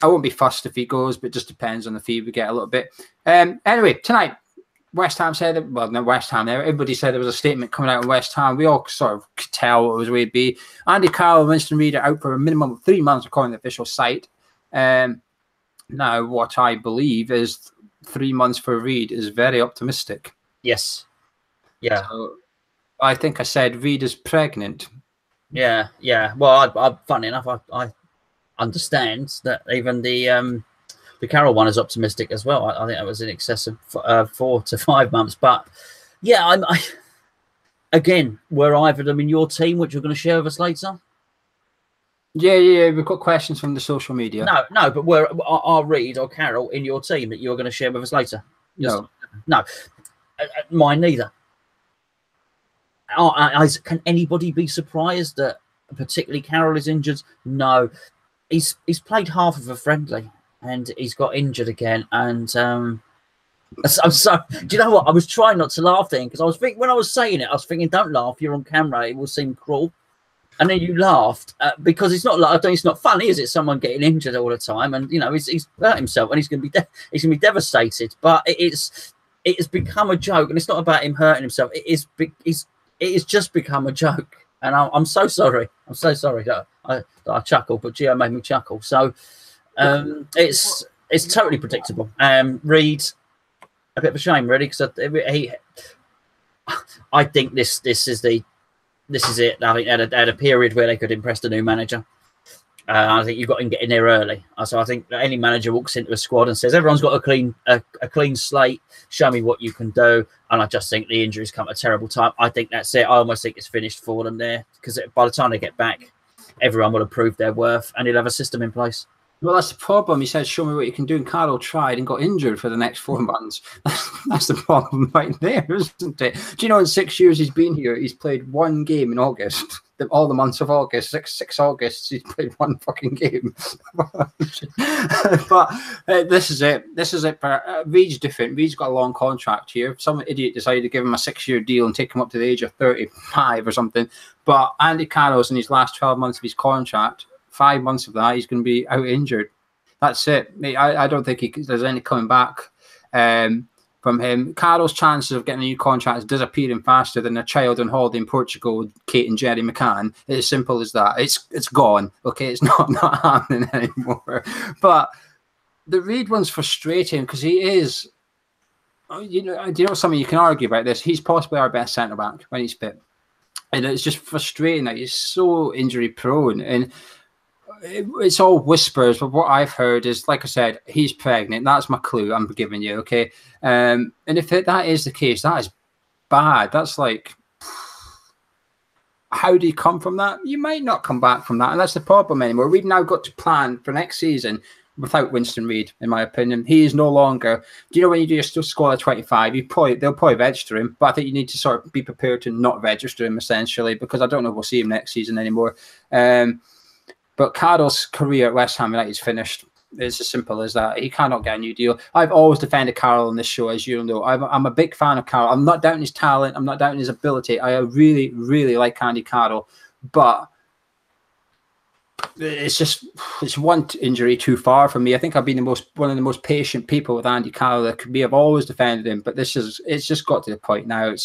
I won't be fussed if he goes, but it just depends on the fee we get a little bit. Anyway, tonight, West Ham said that, well, not West Ham there. Everybody said there was a statement coming out of West Ham. We all sort of could tell what it was going to be. Andy Carroll and Winston Reid are out for a minimum of 3 months, according to the official site. Now, what I believe is 3 months for Reid is very optimistic. Yes. Yeah. So I think I said Reid is pregnant. Yeah. Well, funny enough, I understand that even the Carroll one is optimistic as well. I think that was in excess of 4 to 5 months. But yeah, again, were either of them in your team, which you're going to share with us later? Yeah. We've got questions from the social media. No, but are Reid or Carroll in your team that you're going to share with us later? No. Mine neither. Can anybody be surprised that particularly Carroll is injured? No. He's played half of a friendly and he's got injured again. And I'm sorry. Do you know what? I was trying not to laugh then, because I was thinking, when I was saying it, I was thinking, don't laugh. You're on camera. It will seem cruel. And then you laughed because it's not like, it's not funny, is it? Someone getting injured all the time, and you know he's hurt himself, and he's going to be devastated. But it's become a joke, and it's not about him hurting himself. It is just become a joke, and I'm so sorry. I'm so sorry that I chuckle, but Geo made me chuckle. So it's totally predictable. Reid, a bit of a shame, really, because I think this is it. I think they had a period where they could impress the new manager. I think you've got to get in there early. So I think that any manager walks into a squad and says, everyone's got a clean slate, show me what you can do. And I just think the injuries come at a terrible time. I think that's it. I almost think it's finished for them there, because by the time they get back, everyone will have proved their worth and he'll have a system in place. Well, that's the problem. He said, show me what you can do. And Carroll tried and got injured for the next 4 months. That's the problem right there, isn't it? Do you know in 6 years he's been here, he's played 1 game in August. All the months of August, 6 August, he's played 1 fucking game. But this is it. This is it. Reid's different. Reid's got a long contract here. Some idiot decided to give him a 6-year deal and take him up to the age of 35 or something. But Andy Carroll's in his last 12 months of his contract. 5 months of that, he's going to be out injured. That's it. I don't think there's any coming back from him. Carroll's chances of getting a new contract is disappearing faster than a child on holiday in Portugal with Kate and Jerry McCann. It's as simple as that. It's gone. Okay, it's not happening anymore. But the Reid one's frustrating because he is. You know something you can argue about this. He's possibly our best centre back when he's fit, and it's just frustrating that he's so injury prone. And it's all whispers, but what I've heard is, like I said, he's pregnant. That's my clue I'm giving you, okay? And if that is the case, that is bad. That's like, how do you come from that? You might not come back from that, and that's the problem anymore. We've now got to plan for next season without Winston Reid, in my opinion. He is no longer. Do you know when you do your squad of 25, they'll probably register him, but I think you need to sort of be prepared to not register him essentially, because I don't know if we'll see him next season anymore. But Carroll's career at West Ham United is finished. It's as simple as that. He cannot get a new deal. I've always defended Carroll on this show, as you know. I'm a big fan of Carroll. I'm not doubting his talent. I'm not doubting his ability. I really, really like Andy Carroll. But it's one injury too far for me. I think I've been one of the most patient people with Andy Carroll there could be. I've always defended him, but it's just got to the point now.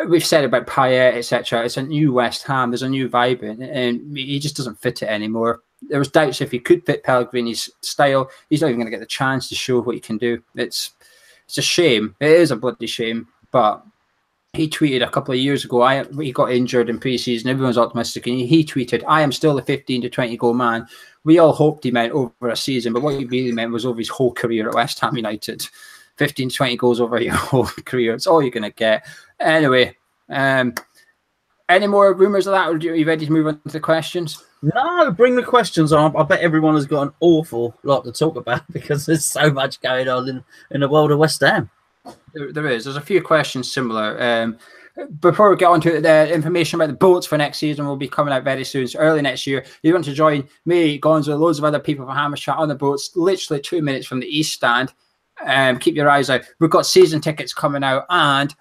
We've said about Payet, etc. It's a new West Ham. There's a new vibe in it, and he just doesn't fit it anymore. There was doubts if he could fit Pellegrini's style. He's not even going to get the chance to show what he can do. It's a shame. It is a bloody shame. But he tweeted a couple of years ago, he got injured in pre-season. Everyone's optimistic. And he tweeted, I am still a 15 to 20 goal man. We all hoped he meant over a season, but what he really meant was over his whole career at West Ham United. 15 to 20 goals over your whole career. It's all you're going to get. Anyway, any more rumours of that? Or are you ready to move on to the questions? No, bring the questions on. I bet everyone has got an awful lot to talk about because there's so much going on in the world of West Ham. There is. There's a few questions similar. Before we get on to the information about the boats for next season, will be coming out very soon. So early next year, you want to join me, Gonzo, loads of other people from Hammers Chat on the boats, literally 2 minutes from the East Stand. Keep your eyes out. We've got season tickets coming out, and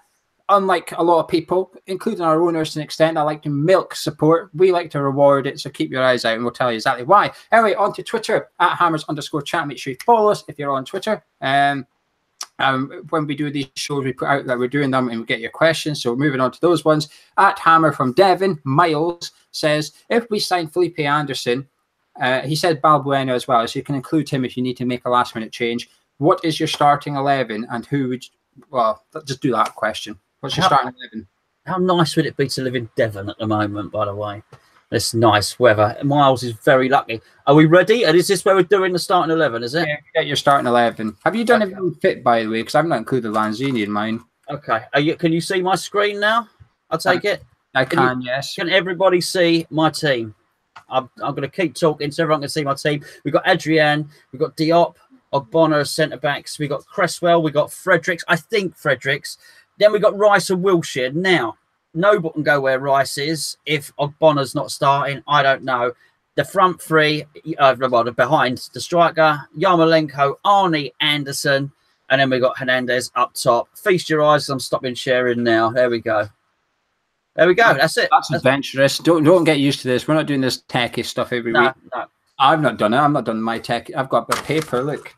unlike a lot of people, including our owners to an extent, I like to milk support. We like to reward it, so keep your eyes out and we'll tell you exactly why. Anyway, on to Twitter, @Hammers_chat. Make sure you follow us if you're on Twitter. When we do these shows, we put out that we're doing them and we get your questions. So moving on to those ones. @Hammer from Devon, Miles says, if we sign Felipe Anderson, he said Balbuena as well, so you can include him if you need to make a last minute change. What is your starting 11 and who would well, just do that question. What's your starting 11? How nice would it be to live in Devon at the moment, by the way? It's nice weather. Miles is very lucky. Are we ready? And is this where we're doing the starting 11, is it? Yeah, get your starting 11. Have you done everything fit, by the way? Because I've not included Lanzini in mine. Okay. Can you see my screen now? I'll take it. I can, yes. Can everybody see my team? I'm going to keep talking so everyone can see my team. We've got Adrian. We've got Diop. Ogbonna as centre-backs. We've got Cresswell. We've got Fredericks. I think Fredericks. Then we've got Rice and Wilshere. Now, nobody can go where Rice is if Ogbonna's not starting. I don't know. The front three, behind the striker, Yarmalenko, Arnie, Anderson, and then we've got Hernandez up top. Feast your eyes. I'm stopping sharing now. There we go. There we go. That's it. That's adventurous. Don't get used to this. We're not doing this techie stuff every week. No. I've not done it. I'm not done my tech. I've got the paper. Look,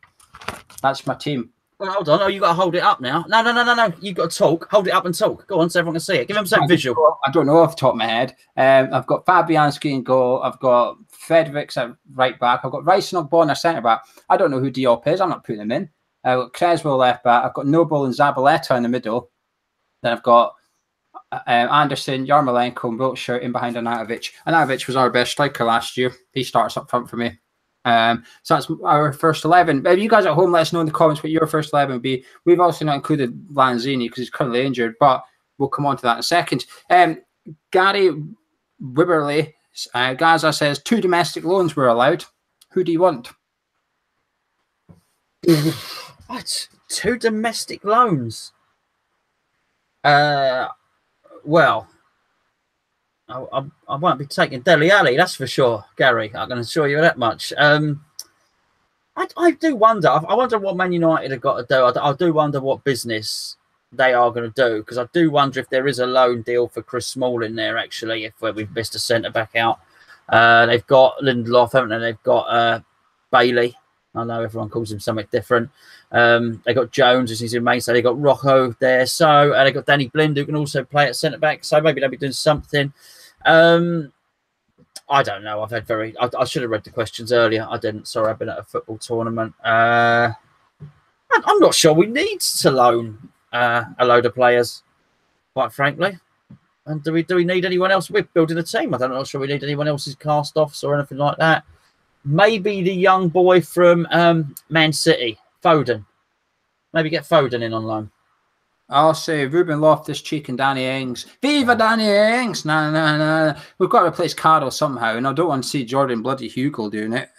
that's my team. Well, hold on. Oh, you got to hold it up now. No. You got to talk. Hold it up and talk. Go on, so everyone can see it. Give them some visual. I don't know off the top of my head. I've got Fabianski in goal. I've got Fredericks at right back. I've got Rice and Ogbonna centre back. I don't know who Diop is. I'm not putting him in. I've got Creswell left back. I've got Noble and Zabaleta in the middle. Then I've got Anderson, Yarmalenko, and Wilshere in behind Arnautovic. Arnautovic was our best striker last year. He starts up front for me. So that's our first 11. If you guys at home, let us know in the comments what your first 11 would be. We've also not included Lanzini because he's currently injured, but we'll come on to that in a second. Gary Wibberley, Gaza says 2 domestic loans were allowed. Who do you want? What? 2 domestic loans? Well, I won't be taking Dele Alli, that's for sure, Gary. I can assure you that much. I do wonder. I wonder what Man United have got to do. I do wonder what business they are going to do, because I do wonder if there is a loan deal for Chris Smalling there, actually, if we've missed a centre-back out. They've got Lindelof, haven't they? They've got Bailey. I know everyone calls him something different. They got Jones, as he's in mainstay. They got Rocco there. So they got Danny Blind, who can also play at centre back. So maybe they'll be doing something. I don't know. I should have read the questions earlier. I didn't. Sorry, I've been at a football tournament. I'm not sure we need to loan a load of players, quite frankly. And do we need anyone else? We're building a team. I'm not sure we need anyone else's cast-offs or anything like that. Maybe the young boy from Man City, Foden. Maybe get Foden in on loan. I'll say Ruben Loftus-Cheek and Danny Ings. Viva Danny Ings! Nah. We've got to replace Carroll somehow, and I don't want to see Jordan bloody Hugo doing it.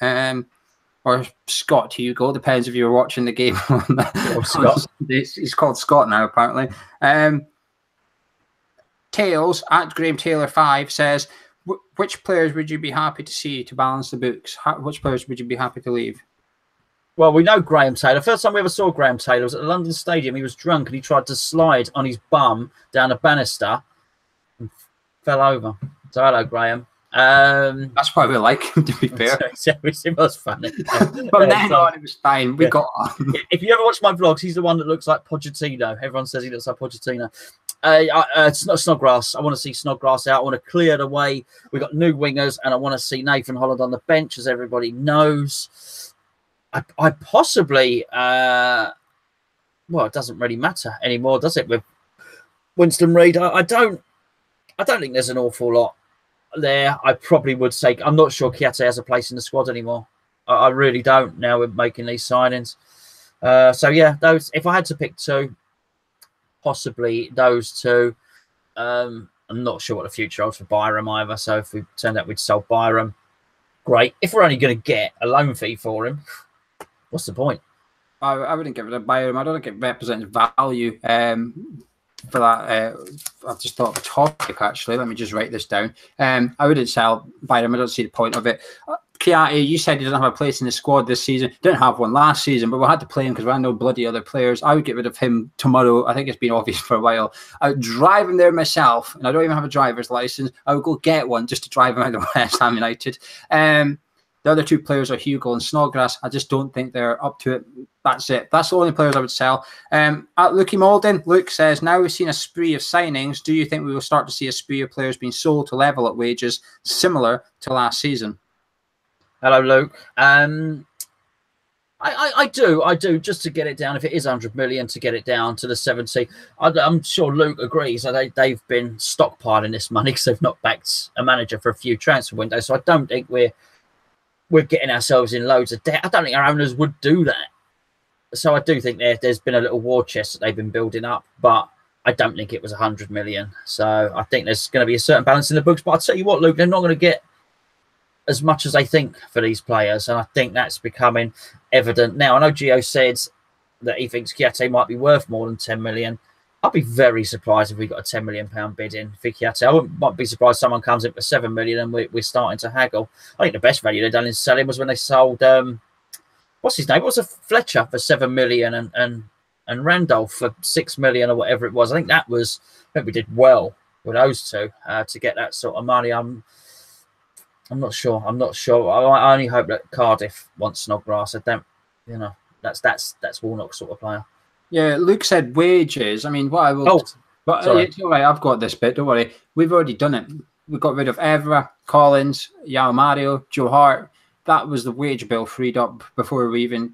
Or Scott Hugo, depends if you were watching the game. Scott. He's called Scott now, apparently. Tails, at Graham Taylor 5, says, which players would you be happy to see to balance the books? Which players would you be happy to leave? Well, we know Graham Taylor. First time we ever saw Graham Taylor was at the London Stadium. He was drunk and he tried to slide on his bum down a banister and fell over. So hello, Graham. That's why we like him, to be fair. It was funny. But then on, it was fine. We got on. If you ever watch my vlogs, he's the one that looks like Pochettino. Everyone says he looks like Pochettino. It's not Snodgrass. I want to see Snodgrass out. I want to clear the way. We've got new wingers, and I want to see Nathan Holland on the bench, as everybody knows. I possibly, well, it doesn't really matter anymore, does it? With Winston Reid, I don't think there's an awful lot there. I probably would say, I'm not sure Kiate has a place in the squad anymore. I really don't now with making these signings. So yeah, those. If I had to pick two, possibly those two. I'm not sure what the future holds for Byram either. So if we turned out we'd sold Byram, great. If we're only going to get a loan fee for him, what's the point? I wouldn't give it a Byram. I don't think it represents value for that. I've just thought of a topic, actually. Let me just write this down. I wouldn't sell Byram. I don't see the point of it. Kiate, you said he doesn't have a place in the squad this season. Didn't have one last season, but we had to play him because we had no bloody other players. I would get rid of him tomorrow. I think it's been obvious for a while. I would drive him there myself, and I don't even have a driver's license. I would go get one just to drive him out of West Ham United. The other two players are Hugo and Snodgrass. I just don't think they're up to it. That's it. That's the only players I would sell. At Lukey Malden, Luke says, now we've seen a spree of signings. Do you think we will start to see a spree of players being sold to level at wages similar to last season? Hello, Luke. I do, just to get it down. If it is 100 million, to get it down to the 70. I'm sure Luke agrees that they've been stockpiling this money because they've not backed a manager for a few transfer windows. So I don't think we're getting ourselves in loads of debt. I don't think our owners would do that. So I do think there's been a little war chest that they've been building up, but I don't think it was 100 million. So I think there's going to be a certain balance in the books. But I'll tell you what, Luke, they're not going to get as much as they think for these players, and I think that's becoming evident now. I know Geo said that he thinks Kiate might be worth more than 10 million. I'd be very surprised if we got a 10 million pound bid in for Kiate. I might be surprised someone comes in for 7 million and we're starting to haggle. I think the best value they've done in selling was when they sold what's his name? What was a Fletcher for 7 million and Randolph for 6 million or whatever it was. I think we did well with those two to get that sort of money. I'm not sure. I only hope that Cardiff wants Snodgrass. I don't, that's Warnock's sort of player. Yeah, Luke said wages. I mean, what I will... Oh, but it's all right, I've got this bit, don't worry. We've already done it. We got rid of Evra, Collins, Yao Mario, Joe Hart. That was the wage bill freed up before we even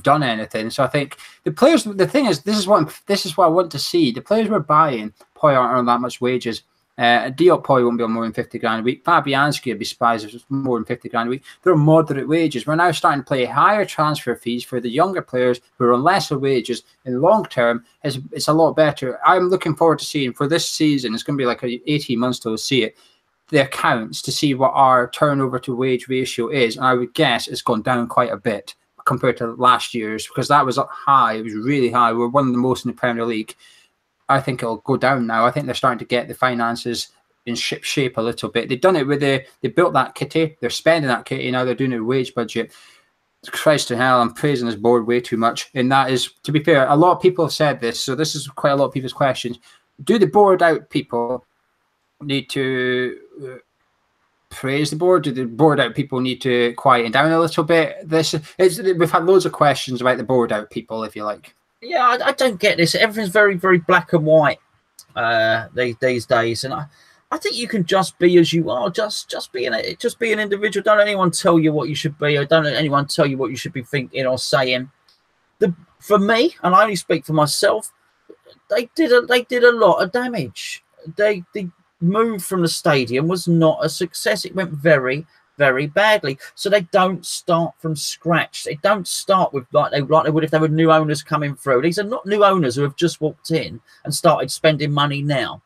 done anything. So I think the players... The thing is, this is what I want to see. The players we're buying probably aren't on that much wages. Diop probably won't be on more than 50 grand a week. Fabianski would be surprised if it's more than 50 grand a week. They're moderate wages. We're now starting to play higher transfer fees for the younger players who are on lesser wages. In long term, it's a lot better. I'm looking forward to seeing for this season. It's going to be like 18 months till we see it. The accounts to see what our turnover to wage ratio is, and I would guess it's gone down quite a bit compared to last year's because that was up high. It was really high. We're one of the most in the Premier League. I think it'll go down now. I think they're starting to get the finances in shape a little bit. They've done it with they built that kitty. They're spending that kitty now. They're doing a wage budget. Christ in hell, I'm praising this board way too much. And that is, to be fair, a lot of people have said this. So this is quite a lot of people's questions. Do the board out people need to praise the board? Do the board out people need to quieten down a little bit? We've had loads of questions about the board out people, if you like. Yeah, I don't get this. Everything's very, very black and white these days, and I think you can just be as you are. Just be an individual. Don't let anyone tell you what you should be, or don't let anyone tell you what you should be thinking or saying. For me, and I only speak for myself, they did a lot of damage. The move from the stadium was not a success. It went very, very badly. So they don't start from scratch. They don't start with like they would if they were new owners coming through. These are not new owners who have just walked in and started spending money now.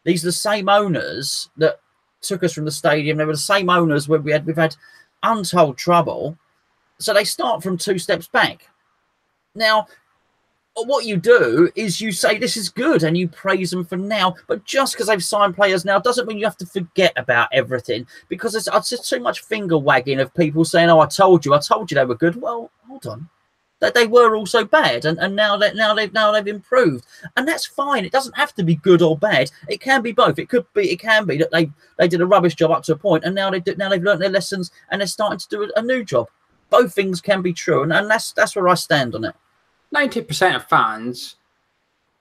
These are the same owners that took us from the stadium. They were the same owners where we've had untold trouble. So they start from 2 steps back. Now, what you do is you say this is good and you praise them for now, but just because they've signed players now doesn't mean you have to forget about everything, because it's just too much finger wagging of people saying, oh, I told you they were good. Well, hold on, that they were also bad, and now they've improved, and that's fine. It doesn't have to be good or bad. It can be both. It can be that they did a rubbish job up to a point, and now they've learned their lessons and they're starting to do a new job. Both things can be true, and that's where I stand on it. 90% of fans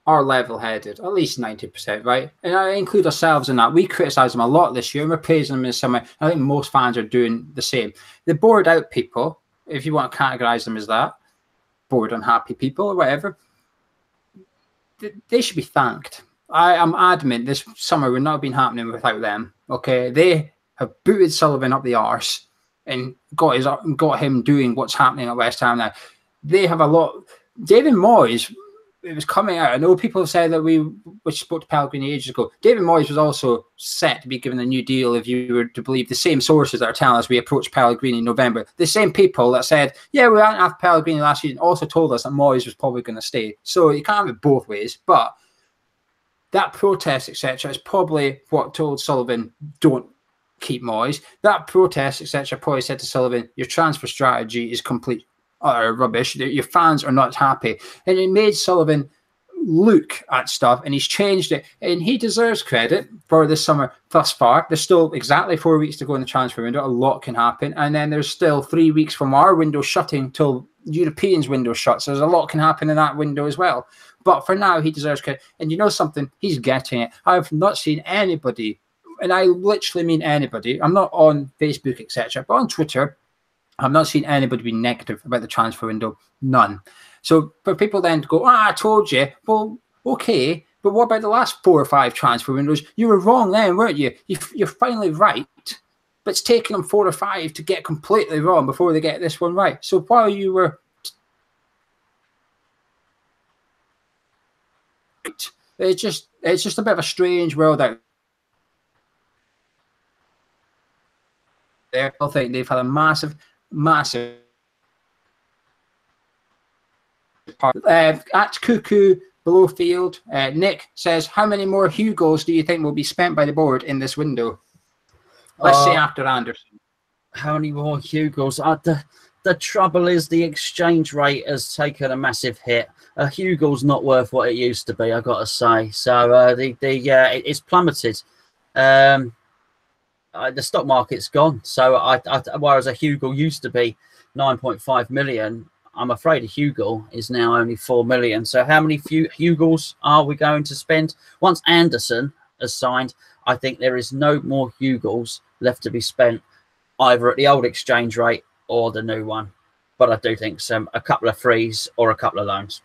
are level-headed, at least 90%, right? And I include ourselves in that. We criticise them a lot this year, and we're praising them in some way. I think most fans are doing the same. The bored out people, if you want to categorise them as that, bored, unhappy people or whatever, they should be thanked. I am adamant this summer would not have been happening without them, okay? They have booted Sullivan up the arse and got him doing what's happening at West Ham now. They have a lot... David Moyes, it was coming out. I know people have said that we spoke to Pellegrini ages ago. David Moyes was also set to be given a new deal, if you were to believe the same sources that are telling us we approached Pellegrini in November. The same people that said, yeah, we went after Pellegrini last season also told us that Moyes was probably going to stay. So you can't have it both ways. But that protest, etc., is probably what told Sullivan, don't keep Moyes. That protest, etc., probably said to Sullivan, your transfer strategy is complete rubbish. Your fans are not happy, and it made Sullivan look at stuff, and he's changed it, and he deserves credit for this summer thus far. There's still exactly 4 weeks to go in the transfer window. A lot can happen, and then there's still 3 weeks from our window shutting till Europeans' window shuts. So there's a lot can happen in that window as well. But for now, he deserves credit, and you know something, he's getting it. I've not seen anybody, and I literally mean anybody, I'm not on Facebook, etc., but on Twitter, I've not seen anybody be negative about the transfer window. None. So for people then to go, I told you. Well, okay, but what about the last 4 or 5 transfer windows? You were wrong then, weren't you? You're finally right, but it's taken them 4 or 5 to get completely wrong before they get this one right. So while you were... It's just a bit of a strange world out there. I think they've had a massive at Cuckoo below field, Nick says, how many more Hugos do you think will be spent by the board in this window? Let's say after Anderson. How many more Hugos? The trouble is the exchange rate has taken a massive hit. A Hugo's not worth what it used to be, I got to say. So it's plummeted. The stock market's gone. So whereas a Hugo used to be 9.5 million, I'm afraid a Hugo is now only 4 million. So how many Hugos are we going to spend? Once Anderson has signed, I think there is no more Hugos left to be spent, either at the old exchange rate or the new one. But I do think a couple of frees or a couple of loans.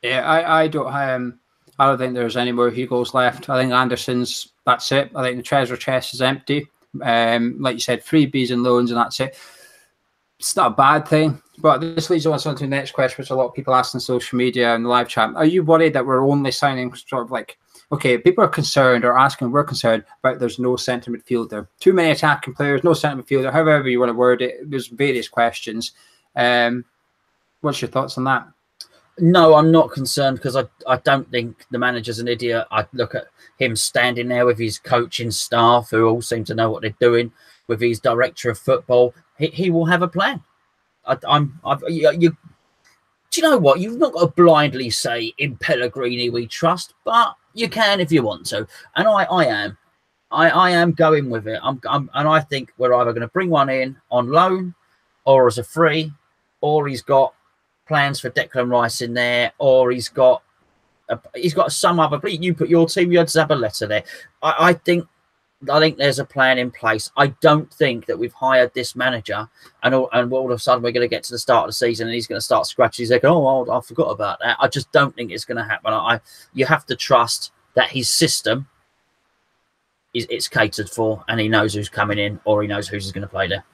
Yeah, I don't think there's any more Hugos left. I think Anderson's, that's it. I think the treasure chest is empty. Like you said, freebies and loans, and that's it. It's not a bad thing. But this leads us on to the next question, which a lot of people ask on social media and the live chat. Are you worried that we're only signing sort of like, okay, people are concerned or asking, we're concerned about there's no centre midfielder. Too many attacking players, no centre midfielder, however you want to word it. There's various questions. What's your thoughts on that? No, I'm not concerned, because I don't think the manager's an idiot. I look at him standing there with his coaching staff, who all seem to know what they're doing, with his director of football. He will have a plan. Do you know what? You've not got to blindly say in Pellegrini we trust, but you can if you want to. And I am going with it. And I think we're either going to bring one in on loan or as a free, or he's got plans for Declan Rice in there, or he's got some other. You put your team, you had Zabaleta there. I think there's a plan in place. I don't think that we've hired this manager and all of a sudden we're going to get to the start of the season and he's going to start scratching his head. Oh, I forgot about that. I just don't think it's going to happen. You have to trust that his system it's catered for, and he knows who's coming in, or he knows who's going to play there.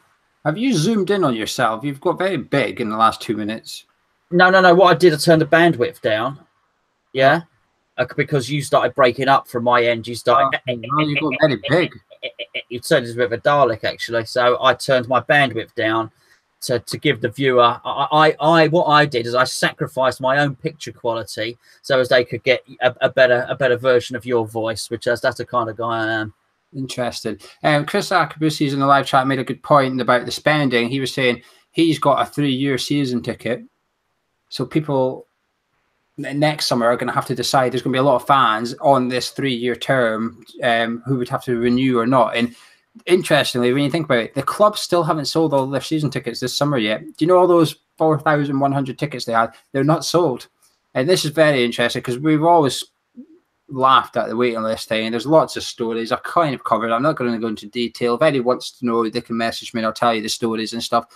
Have you zoomed in on yourself? You've got very big in the last 2 minutes. No. What I did, I turned the bandwidth down. Yeah. Because you started breaking up from my end. You started. You got very big. You turned into a bit of a Dalek, actually. So I turned my bandwidth down to give the viewer. What I did is I sacrificed my own picture quality so as they could get a better version of your voice, which that's the kind of guy I am. Interesting. Chris Akabusi's in the live chat made a good point about the spending. He was saying he's got a 3-year season ticket, so people next summer are going to have to decide. There's going to be a lot of fans on this 3-year term who would have to renew or not. And interestingly, when you think about it, the clubs still haven't sold all their season tickets this summer yet. Do you know all those 4,100 tickets they had? They're not sold. And this is very interesting because we've always laughed at the waiting list thing. There's lots of stories I've kind of covered. I'm not going to go into detail. If anyone wants to know, they can message me and I'll tell you the stories and stuff.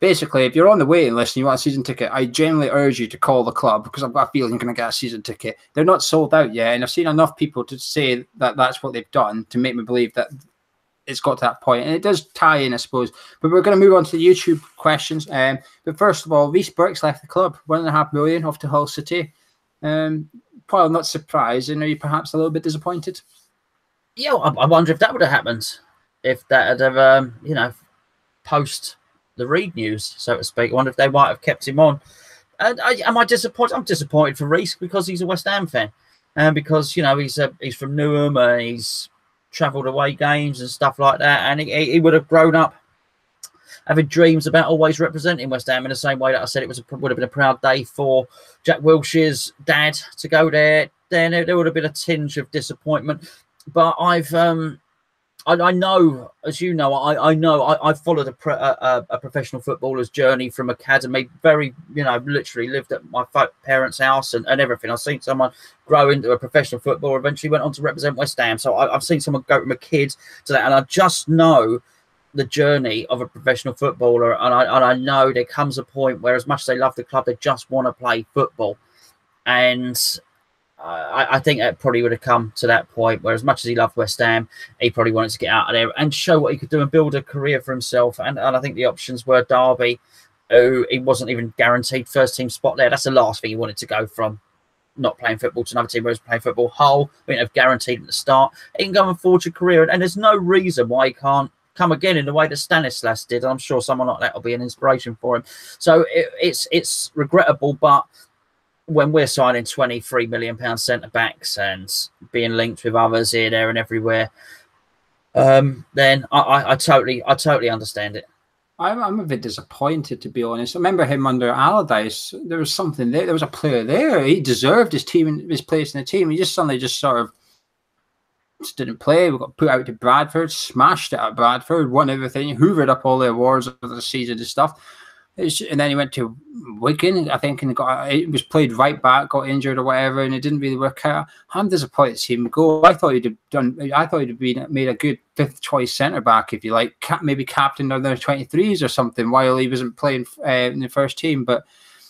Basically, if you're on the waiting list and you want a season ticket, I generally urge you to call the club because I've got a feeling you're going to get a season ticket. They're not sold out yet, and I've seen enough people to say that that's what they've done to make me believe that it's got to that point. And it does tie in, I suppose. But we're going to move on to the YouTube questions. But first of all, Reece Burke's left the club. $1.5 million off to Hull City. Probably not surprising. Are you perhaps a little bit disappointed? Yeah, I wonder if that would have happened. If that had ever, post the Reid news, so to speak. I wonder if they might have kept him on. And am I disappointed? I'm disappointed for Reece because he's a West Ham fan, and because he's from Newham and he's travelled away games and stuff like that, and he would have grown up having dreams about always representing West Ham in the same way that I said it would have been a proud day for Jack Wilshere's dad to go there. Then there would have been a tinge of disappointment, but I know, as you know, I followed a professional footballer's journey from academy, very, literally lived at my parents' house and everything. I've seen someone grow into a professional footballer, eventually went on to represent West Ham. So I've seen someone go from a kid to that, and I just know the journey of a professional footballer. And I know there comes a point where, as much as they love the club, they just want to play football. And I think it probably would have come to that point where, as much as he loved West Ham, he probably wanted to get out of there and show what he could do and build a career for himself. And I think the options were Derby, who he wasn't even guaranteed first team spot there. That's the last thing he wanted to go from, not playing football to another team where he was playing football. Hull, I mean, have guaranteed him to start. He can go and forge a career, and there's no reason why he can't come again in the way that Stanislas did. I'm sure someone like that will be an inspiration for him. So it's regrettable, but when we're signing £23 million centre backs and being linked with others here, there, and everywhere, then I totally understand it. I'm a bit disappointed, to be honest. I remember him under Allardyce. There was something there. There was a player there. He deserved his place in the team. He just suddenly sort of didn't play. We got put out to Bradford, smashed it at Bradford, won everything, hoovered up all the awards of the season and stuff. And then he went to Wigan, I think, and it was played right back, got injured or whatever, and it didn't really work out. I'm disappointed to see him go. I thought he'd have made a good 5th choice centre back, if you like, maybe captain of their 23s or something, while he wasn't playing in the first team. But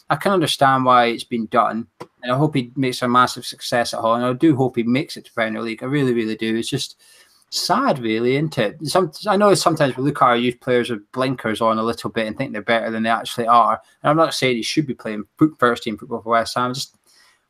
I can understand why it's been done, and I hope he makes a massive success at Hull. And I do hope he makes it to Premier League. I really, really do. It's just sad, really, isn't it? I know sometimes we look at our youth players with blinkers on a little bit and think they're better than they actually are. And I'm not saying he should be playing first team football for West Ham.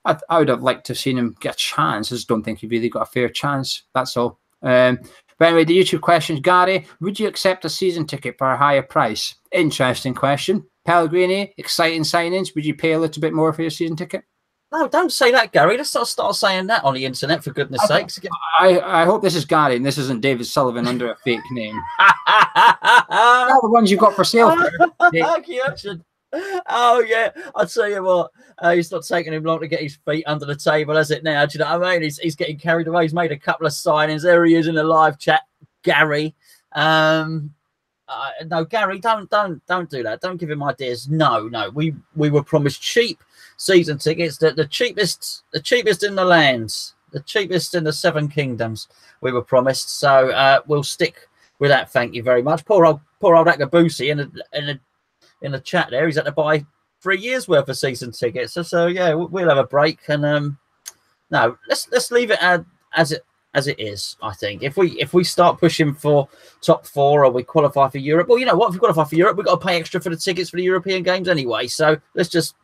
I would have liked to have seen him get a chance. I just don't think he really got a fair chance. That's all. But anyway, the YouTube questions. Gary, would you accept a season ticket for a higher price? Interesting question. Pellegrini, exciting signings. Would you pay a little bit more for your season ticket? No, don't say that, Gary. Let's not start saying that on the internet, for goodness sakes. I hope this is Gary and this isn't David Sullivan under a fake name. All the ones you've got for sale. Oh, yeah. I'll tell you what. It's not taking him long to get his feet under the table, has it now? Do you know what I mean? He's getting carried away. He's made a couple of signings. There he is in the live chat. Gary. No, Gary, don't do that. Don't give him ideas. No. We were promised cheap season tickets, the cheapest in the lands, the cheapest in the 7 kingdoms. We were promised, so we'll stick with that. Thank you very much. Poor old Akabusi in the chat there. He's had to buy 3 years worth of season tickets. So yeah, we'll have a break, and no, let's leave it as as it is. I think if we start pushing for top 4 or we qualify for Europe, well, you know what? If we qualify for Europe, we've got to pay extra for the tickets for the European games anyway. So let's just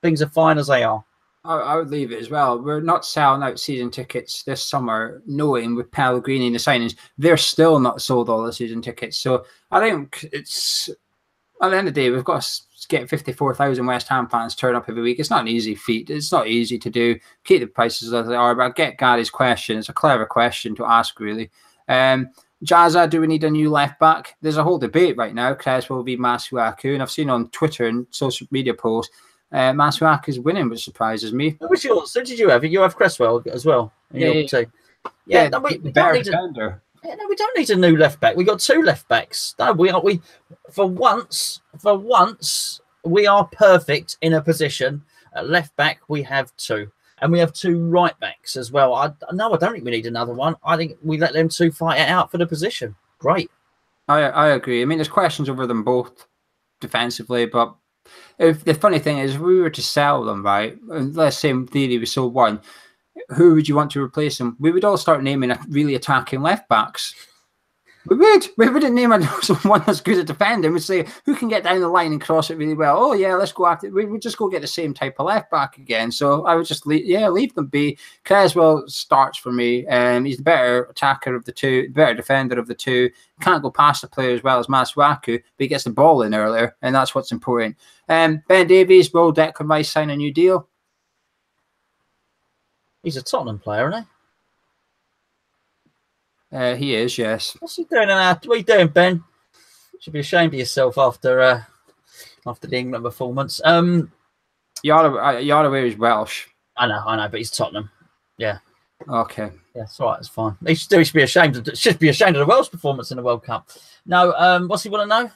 things are fine as they are. I would leave it as well. We're not selling out season tickets this summer, knowing with Pellegrini and the signings, they're still not sold all the season tickets. So I think it's at the end of the day, we've got to get 54,000 West Ham fans turn up every week. It's not an easy feat. It's not easy to do. Keep the prices as they are, but I get Gary's question. It's a clever question to ask, really. Jazza, do we need a new left back? There's a whole debate right now. Creswell v Masuaku, and I've seen on Twitter and social media posts, Masuaku is winning, which surprises me. What was yours? So did you have? You have Cresswell as well? Yeah, no, we don't need no, we don't need a new left back. We got 2 left backs. No, we for once we are perfect in a position. At left back, we have 2. And we have 2 right backs as well. I don't think we need another one. I think we let them 2 fight it out for the position. Great. I agree. I mean, there's questions over them both defensively, but if the funny thing is, if we were to sell them, right, and let's say in theory we sold one, who would you want to replace them? We would all start naming really attacking left backs. We would. We wouldn't name someone that's good at defending. We'd say, who can get down the line and cross it really well? Oh, yeah, let's go after it. We would just go get the same type of left back again. So I would just leave them be. Creswell starts for me. He's the better attacker of the 2, the better defender of the 2. Can't go past the player as well as Masuaku, but he gets the ball in earlier, and that's what's important. Ben Davies, will Declan Rice sign a new deal? He's a Tottenham player, isn't he? He is, yes. What's he doing? What are you doing, Ben? You should be ashamed of yourself after the England performance. Yara is Welsh. I know, but he's Tottenham. Yeah. Okay. Yeah, it's all right. It's fine. He should be ashamed of the Welsh performance in the World Cup. No. What's he want to know?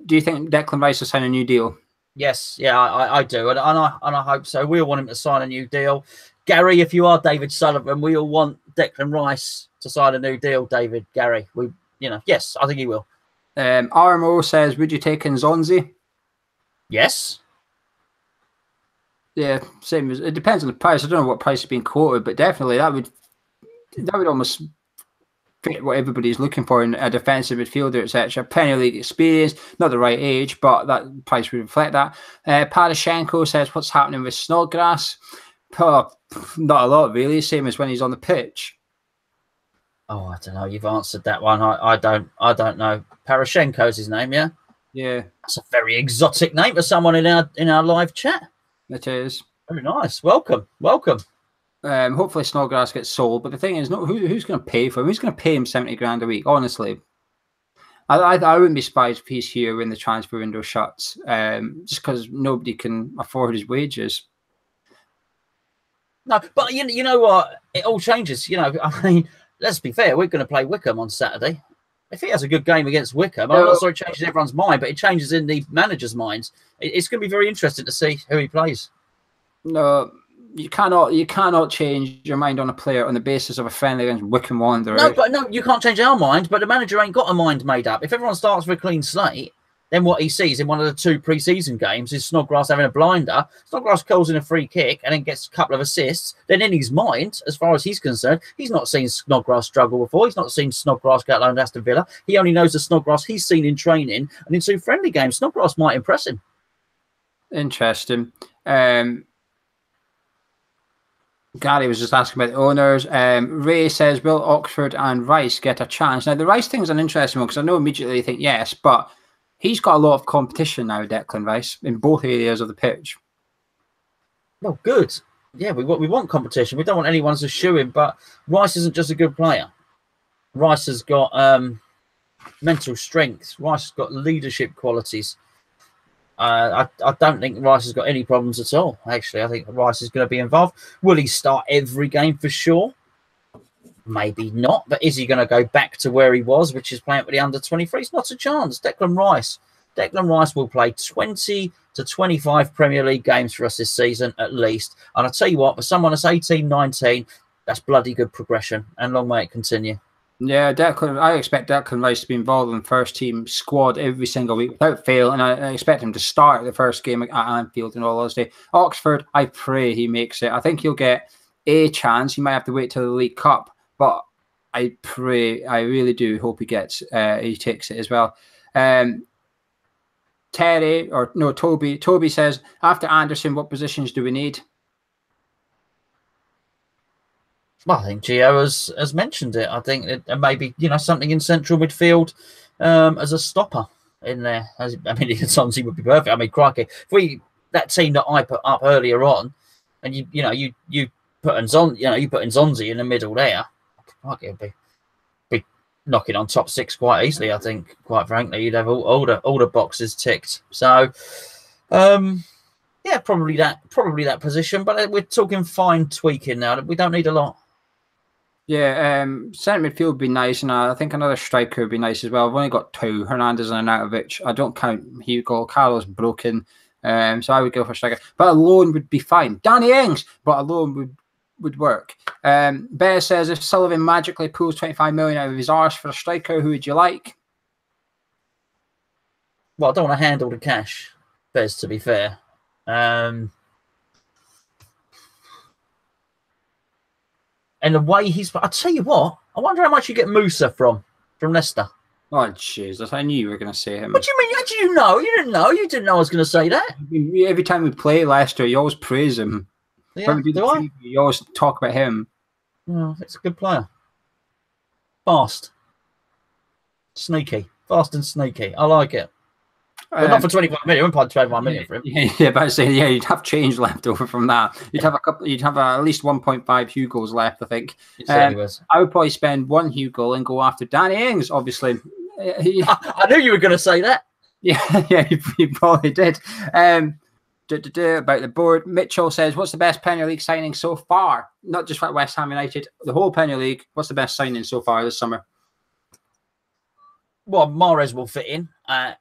Do you think Declan Rice will sign a new deal? Yes. Yeah, I do, and I hope so. We all want him to sign a new deal. Gary, if you are David Sullivan, we all want Declan Rice to sign a new deal. David, Gary, yes, I think he will. RMO says, would you take in Zonzi? Yes. Yeah, same as it depends on the price. I don't know what price is being quoted, but definitely that would almost fit what everybody's looking for in a defensive midfielder, etc. Premier League experience, not the right age, but that price would reflect that. Parashenko says, what's happening with Snodgrass? Not a lot, really. Same as when he's on the pitch. Oh, I don't know. You've answered that one. I don't know. Parashenko's his name, yeah? Yeah. That's a very exotic name for someone in our live chat. It is. Very nice. Welcome. Hopefully Snodgrass gets sold, but the thing is, who's going to pay for him? Who's going to pay him 70 grand a week? Honestly, I wouldn't be surprised if he's here when the transfer window shuts, just because nobody can afford his wages. No, but you know what? It all changes. I mean, let's be fair. We're going to play Wickham on Saturday. If he has a good game against Wickham, I'm not sorry it changes everyone's mind, but it changes in the manager's minds. It's going to be very interesting to see who he plays. No, you cannot change your mind on a player on the basis of a friendly against Wickham Wanderers. No, you can't change our mind, but the manager ain't got a mind made up. If everyone starts with a clean slate, then what he sees in one of the 2 pre-season games is Snodgrass having a blinder. Snodgrass calls in a free kick and then gets a couple of assists. Then in his mind, as far as he's concerned, he's not seen Snodgrass struggle before. He's not seen Snodgrass get alone to Aston Villa. He only knows the Snodgrass he's seen in training. And in 2 friendly games, Snodgrass might impress him. Interesting. Gary was just asking about the owners. Ray says, will Oxford and Rice get a chance? Now, the Rice thing is an interesting one because I know immediately you think yes, but he's got a lot of competition now, Declan Rice, in both areas of the pitch. Well, good. Yeah, we want competition. We don't want anyone to shoe him, but Rice isn't just a good player. Rice has got mental strength. Rice has got leadership qualities. I don't think Rice has got any problems at all, actually. I think Rice is going to be involved. Will he start every game for sure? Maybe not, but is he going to go back to where he was, which is playing for the under-23s? Not a chance. Declan Rice will play 20 to 25 Premier League games for us this season, at least. And I'll tell you what, for someone that's 18, 19, that's bloody good progression, and long may it continue. Yeah, I expect Declan Rice to be involved in the first team squad every single week without fail, and I expect him to start the first game at Anfield and all those days. Oxford, I pray he makes it. I think he'll get a chance. He might have to wait till the League Cup, but I really do hope he takes it as well. Toby says, after Anderson, what positions do we need? Well, I think Geo has mentioned it. I think maybe, something in central midfield as a stopper in there. Sonzi would be perfect. I mean, crikey, if that team that I put up earlier on, and you put Nzonzi in the middle there, crikey, it'd be knocking on top 6 quite easily. I think, quite frankly, you'd have all the boxes ticked. So, yeah, probably that position. But we're talking fine tweaking now. We don't need a lot. Yeah, centre midfield would be nice, and I think another striker would be nice as well. I've only got 2, Hernandez and Arnautovic. I don't count Hugo. Carroll's broken, so I would go for striker. But a loan would be fine. Danny Ings, but a loan would work. Bear says, if Sullivan magically pulls 25 million out of his arse for a striker, who would you like? Well, I don't want to handle the cash, Bez, to be fair. And the way I'll tell you what, I wonder how much you get Musa from Leicester. Oh, Jesus, I knew you were going to say him. What do you mean? How do you know? You didn't know. You didn't know I was going to say that. Every time we play Leicester, you always praise him. Yeah, you always talk about him. Oh, it's a good player. Fast. Sneaky. Fast and sneaky. I like it. But not for 25 million. I wouldn't pay 25 million for him. Yeah, but I say, you'd have change left over from that. You'd have at least 1.5 Hugos left, I think. I would probably spend 1 Hugo and go after Danny Ings, obviously. I knew you were going to say that. Yeah, you probably did. About the board, Mitchell says, what's the best Premier League signing so far? Not just for West Ham United, the whole Premier League. What's the best signing so far this summer? Well, Mahrez will fit in at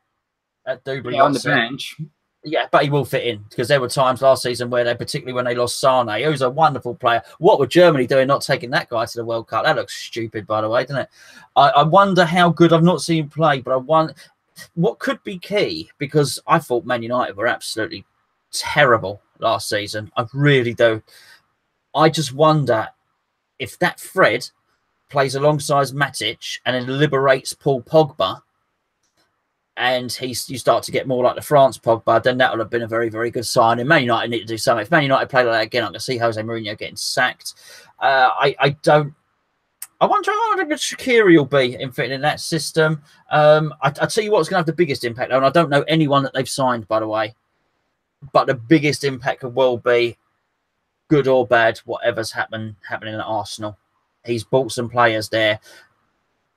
Dubry on the bench. Yeah, but he will fit in because there were times last season where particularly when they lost Sane, who's a wonderful player. What were Germany doing not taking that guy to the World Cup? That looks stupid, by the way, doesn't it? I wonder how good. I've not seen him play, but I wonder what could be key, because I thought Man United were absolutely terrible last season. I really do. I just wonder if that Fred plays alongside Matic and then liberates Paul Pogba, and you start to get more like the France Pogba, then that would have been a very, very good sign. And Man United need to do something. If Man United play like that again, I'm going to see Jose Mourinho getting sacked. I wonder how good Shaqiri will be in fitting in that system. I tell you what's going to have the biggest impact, though, and I don't know anyone that they've signed, by the way, but the biggest impact will be, good or bad, whatever's happening at Arsenal. He's bought some players there.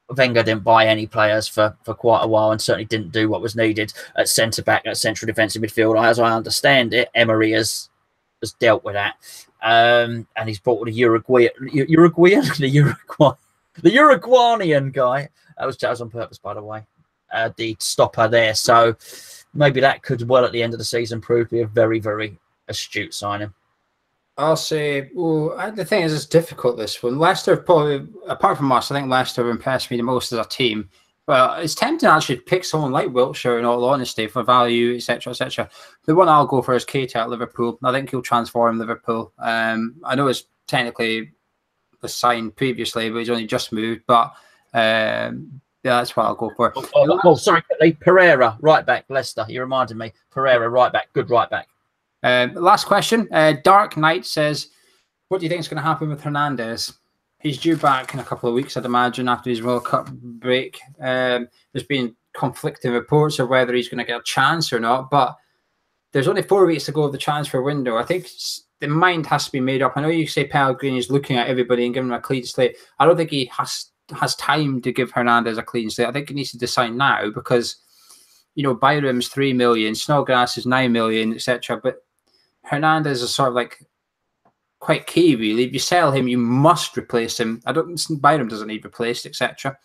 Wenger didn't buy any players for quite a while, and certainly didn't do what was needed at centre-back, at central defensive midfield. As I understand it, Emery has dealt with that. And he's brought the Uruguayan guy. That was on purpose, by the way. The stopper there. So maybe that could well at the end of the season prove to be a very, very astute signing. I'll say, the thing is, it's difficult, this one. Leicester probably, apart from us, I think Leicester impressed me the most as a team. But it's tempting to actually pick someone like Wilshere, in all honesty, for value, etc., etc. The one I'll go for is Keita at Liverpool. I think he'll transform Liverpool. I know it's technically was signed previously, but he's only just moved. But yeah, that's what I'll go for. Sorry, Pereira, right back, Leicester. You reminded me. Pereira, right back, good right back. Last question. Dark Knight says, what do you think is going to happen with Hernandez? He's due back in a couple of weeks, I'd imagine, after his World Cup break. There's been conflicting reports of whether he's going to get a chance or not, but there's only 4 weeks to go of the transfer window. I think the mind has to be made up. I know you say Pellegrini is looking at everybody and giving him a clean slate. I don't think he has time to give Hernandez a clean slate. I think he needs to decide now because, Byram's 3 million, Snodgrass is 9 million, etc. But Hernandez is sort of like quite key, really. If you sell him, you must replace him. Byram doesn't need replaced, etc.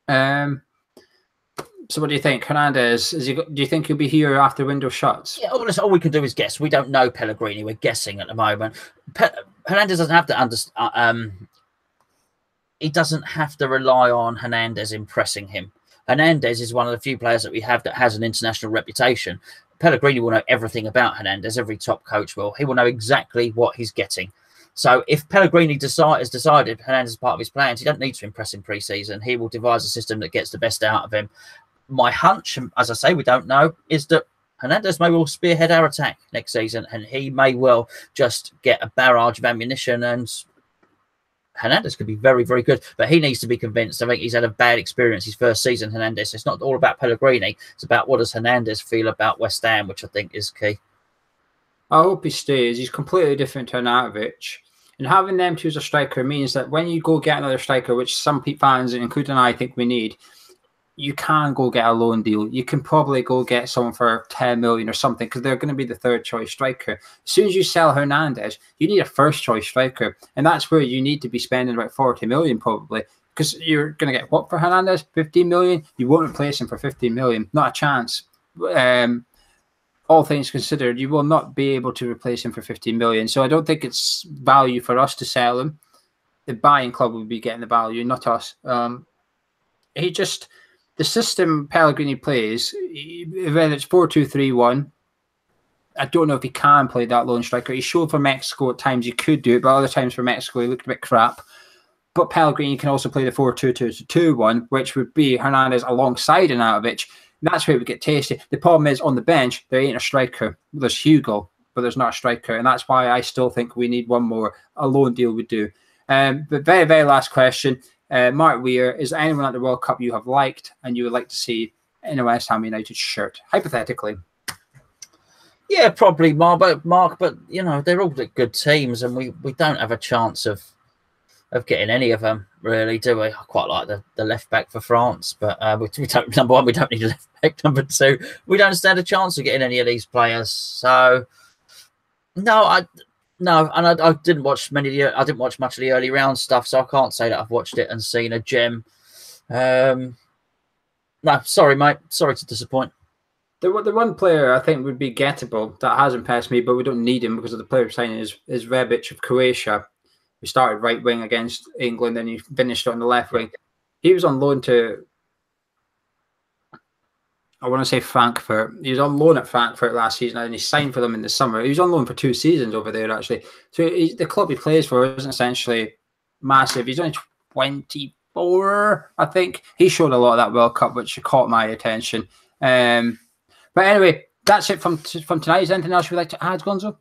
So what do you think? Hernandez, do you think he'll be here after window shuts? Yeah, all we can do is guess. We don't know Pellegrini. We're guessing at the moment. Hernandez doesn't have to understand. He doesn't have to rely on Hernandez impressing him. Hernandez is one of the few players that we have that has an international reputation. Pellegrini will know everything about Hernandez. Every top coach will. He will know exactly what he's getting. So if Pellegrini has decided Hernandez is part of his plans, he don't need to impress in pre-season. He will devise a system that gets the best out of him. My hunch, as I say, we don't know, is that Hernandez may well spearhead our attack next season, and he may well just get a barrage of ammunition, and Hernandez could be very, very good. But he needs to be convinced. I think he's had a bad experience his first season, Hernandez. It's not all about Pellegrini. It's about what does Hernandez feel about West Ham, which I think is key. I hope he stays. He's completely different to Arnautovic. And having them two as a striker means that when you go get another striker, which some fans, including I, think we need, you can go get a loan deal. You can probably go get someone for 10 million or something because they're going to be the third choice striker. As soon as you sell Hernandez, you need a first choice striker. And that's where you need to be spending about 40 million probably, because you're going to get what for Hernandez? 15 million? You won't replace him for 15 million. Not a chance. All things considered, you will not be able to replace him for 15 million. So I don't think it's value for us to sell him. The buying club will be getting the value, not us. The system Pellegrini plays, whether it's 4-2-3-1, I don't know if he can play that lone striker. He showed for Mexico at times he could do it, but other times for Mexico he looked a bit crap. But Pellegrini can also play the 4-2-2-1, which would be Hernandez alongside Arnautovic. That's where we get tasty. The problem is on the bench, there ain't a striker. There's Hugo, but there's not a striker. And that's why I still think we need one more. A loan deal would do. But very, very last question. Mark Weir, is there anyone at the World Cup you have liked and you would like to see in a West Ham United shirt? Hypothetically. Yeah, probably Mark, but you know, they're all good teams and we don't have a chance of getting any of them, really, do we? I quite like the left back for France, but we don't. Number one, we don't need a left back. Number two, we don't stand a chance of getting any of these players. So, no, I didn't watch I didn't watch much of the early round stuff, so I can't say that I've watched it and seen a gem. No, sorry, mate. Sorry to disappoint. The one player I think would be gettable that hasn't passed me, but we don't need him because of the player signing is Rebic of Croatia. We started right wing against England, and he finished on the left wing. He was on loan to, I want to say Frankfurt. He was on loan at Frankfurt last season, and he signed for them in the summer. He was on loan for 2 seasons over there, actually. So the club he plays for isn't essentially massive. He's only 24, I think. He showed a lot of that World Cup, which caught my attention. But anyway, that's it from tonight. Is there anything else you'd like to add, Gonzo?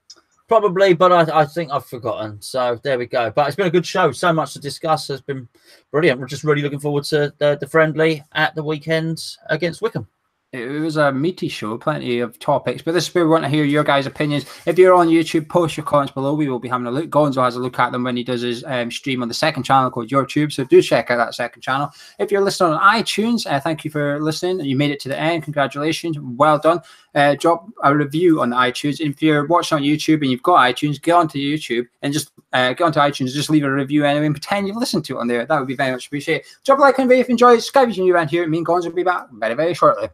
Probably, but I think I've forgotten. So there we go. But it's been a good show. So much to discuss. It's been brilliant. We're just really looking forward to the friendly at the weekend against Wickham. It was a meaty show, plenty of topics, but this is where we want to hear your guys' opinions. If you're on YouTube, post your comments below. We will be having a look. Gonzo has a look at them when he does his stream on the second channel called YouTube, so do check out that second channel. If you're listening on iTunes, thank you for listening. You made it to the end. Congratulations. Well done. Drop a review on iTunes. If you're watching on YouTube and you've got iTunes, get onto YouTube and just get onto iTunes and just leave a review anyway and pretend you've listened to it on there. That would be very much appreciated. Drop a like on the video if you enjoyed. Subscribe if you're new around here. Me and Gonzo will be back very, very shortly.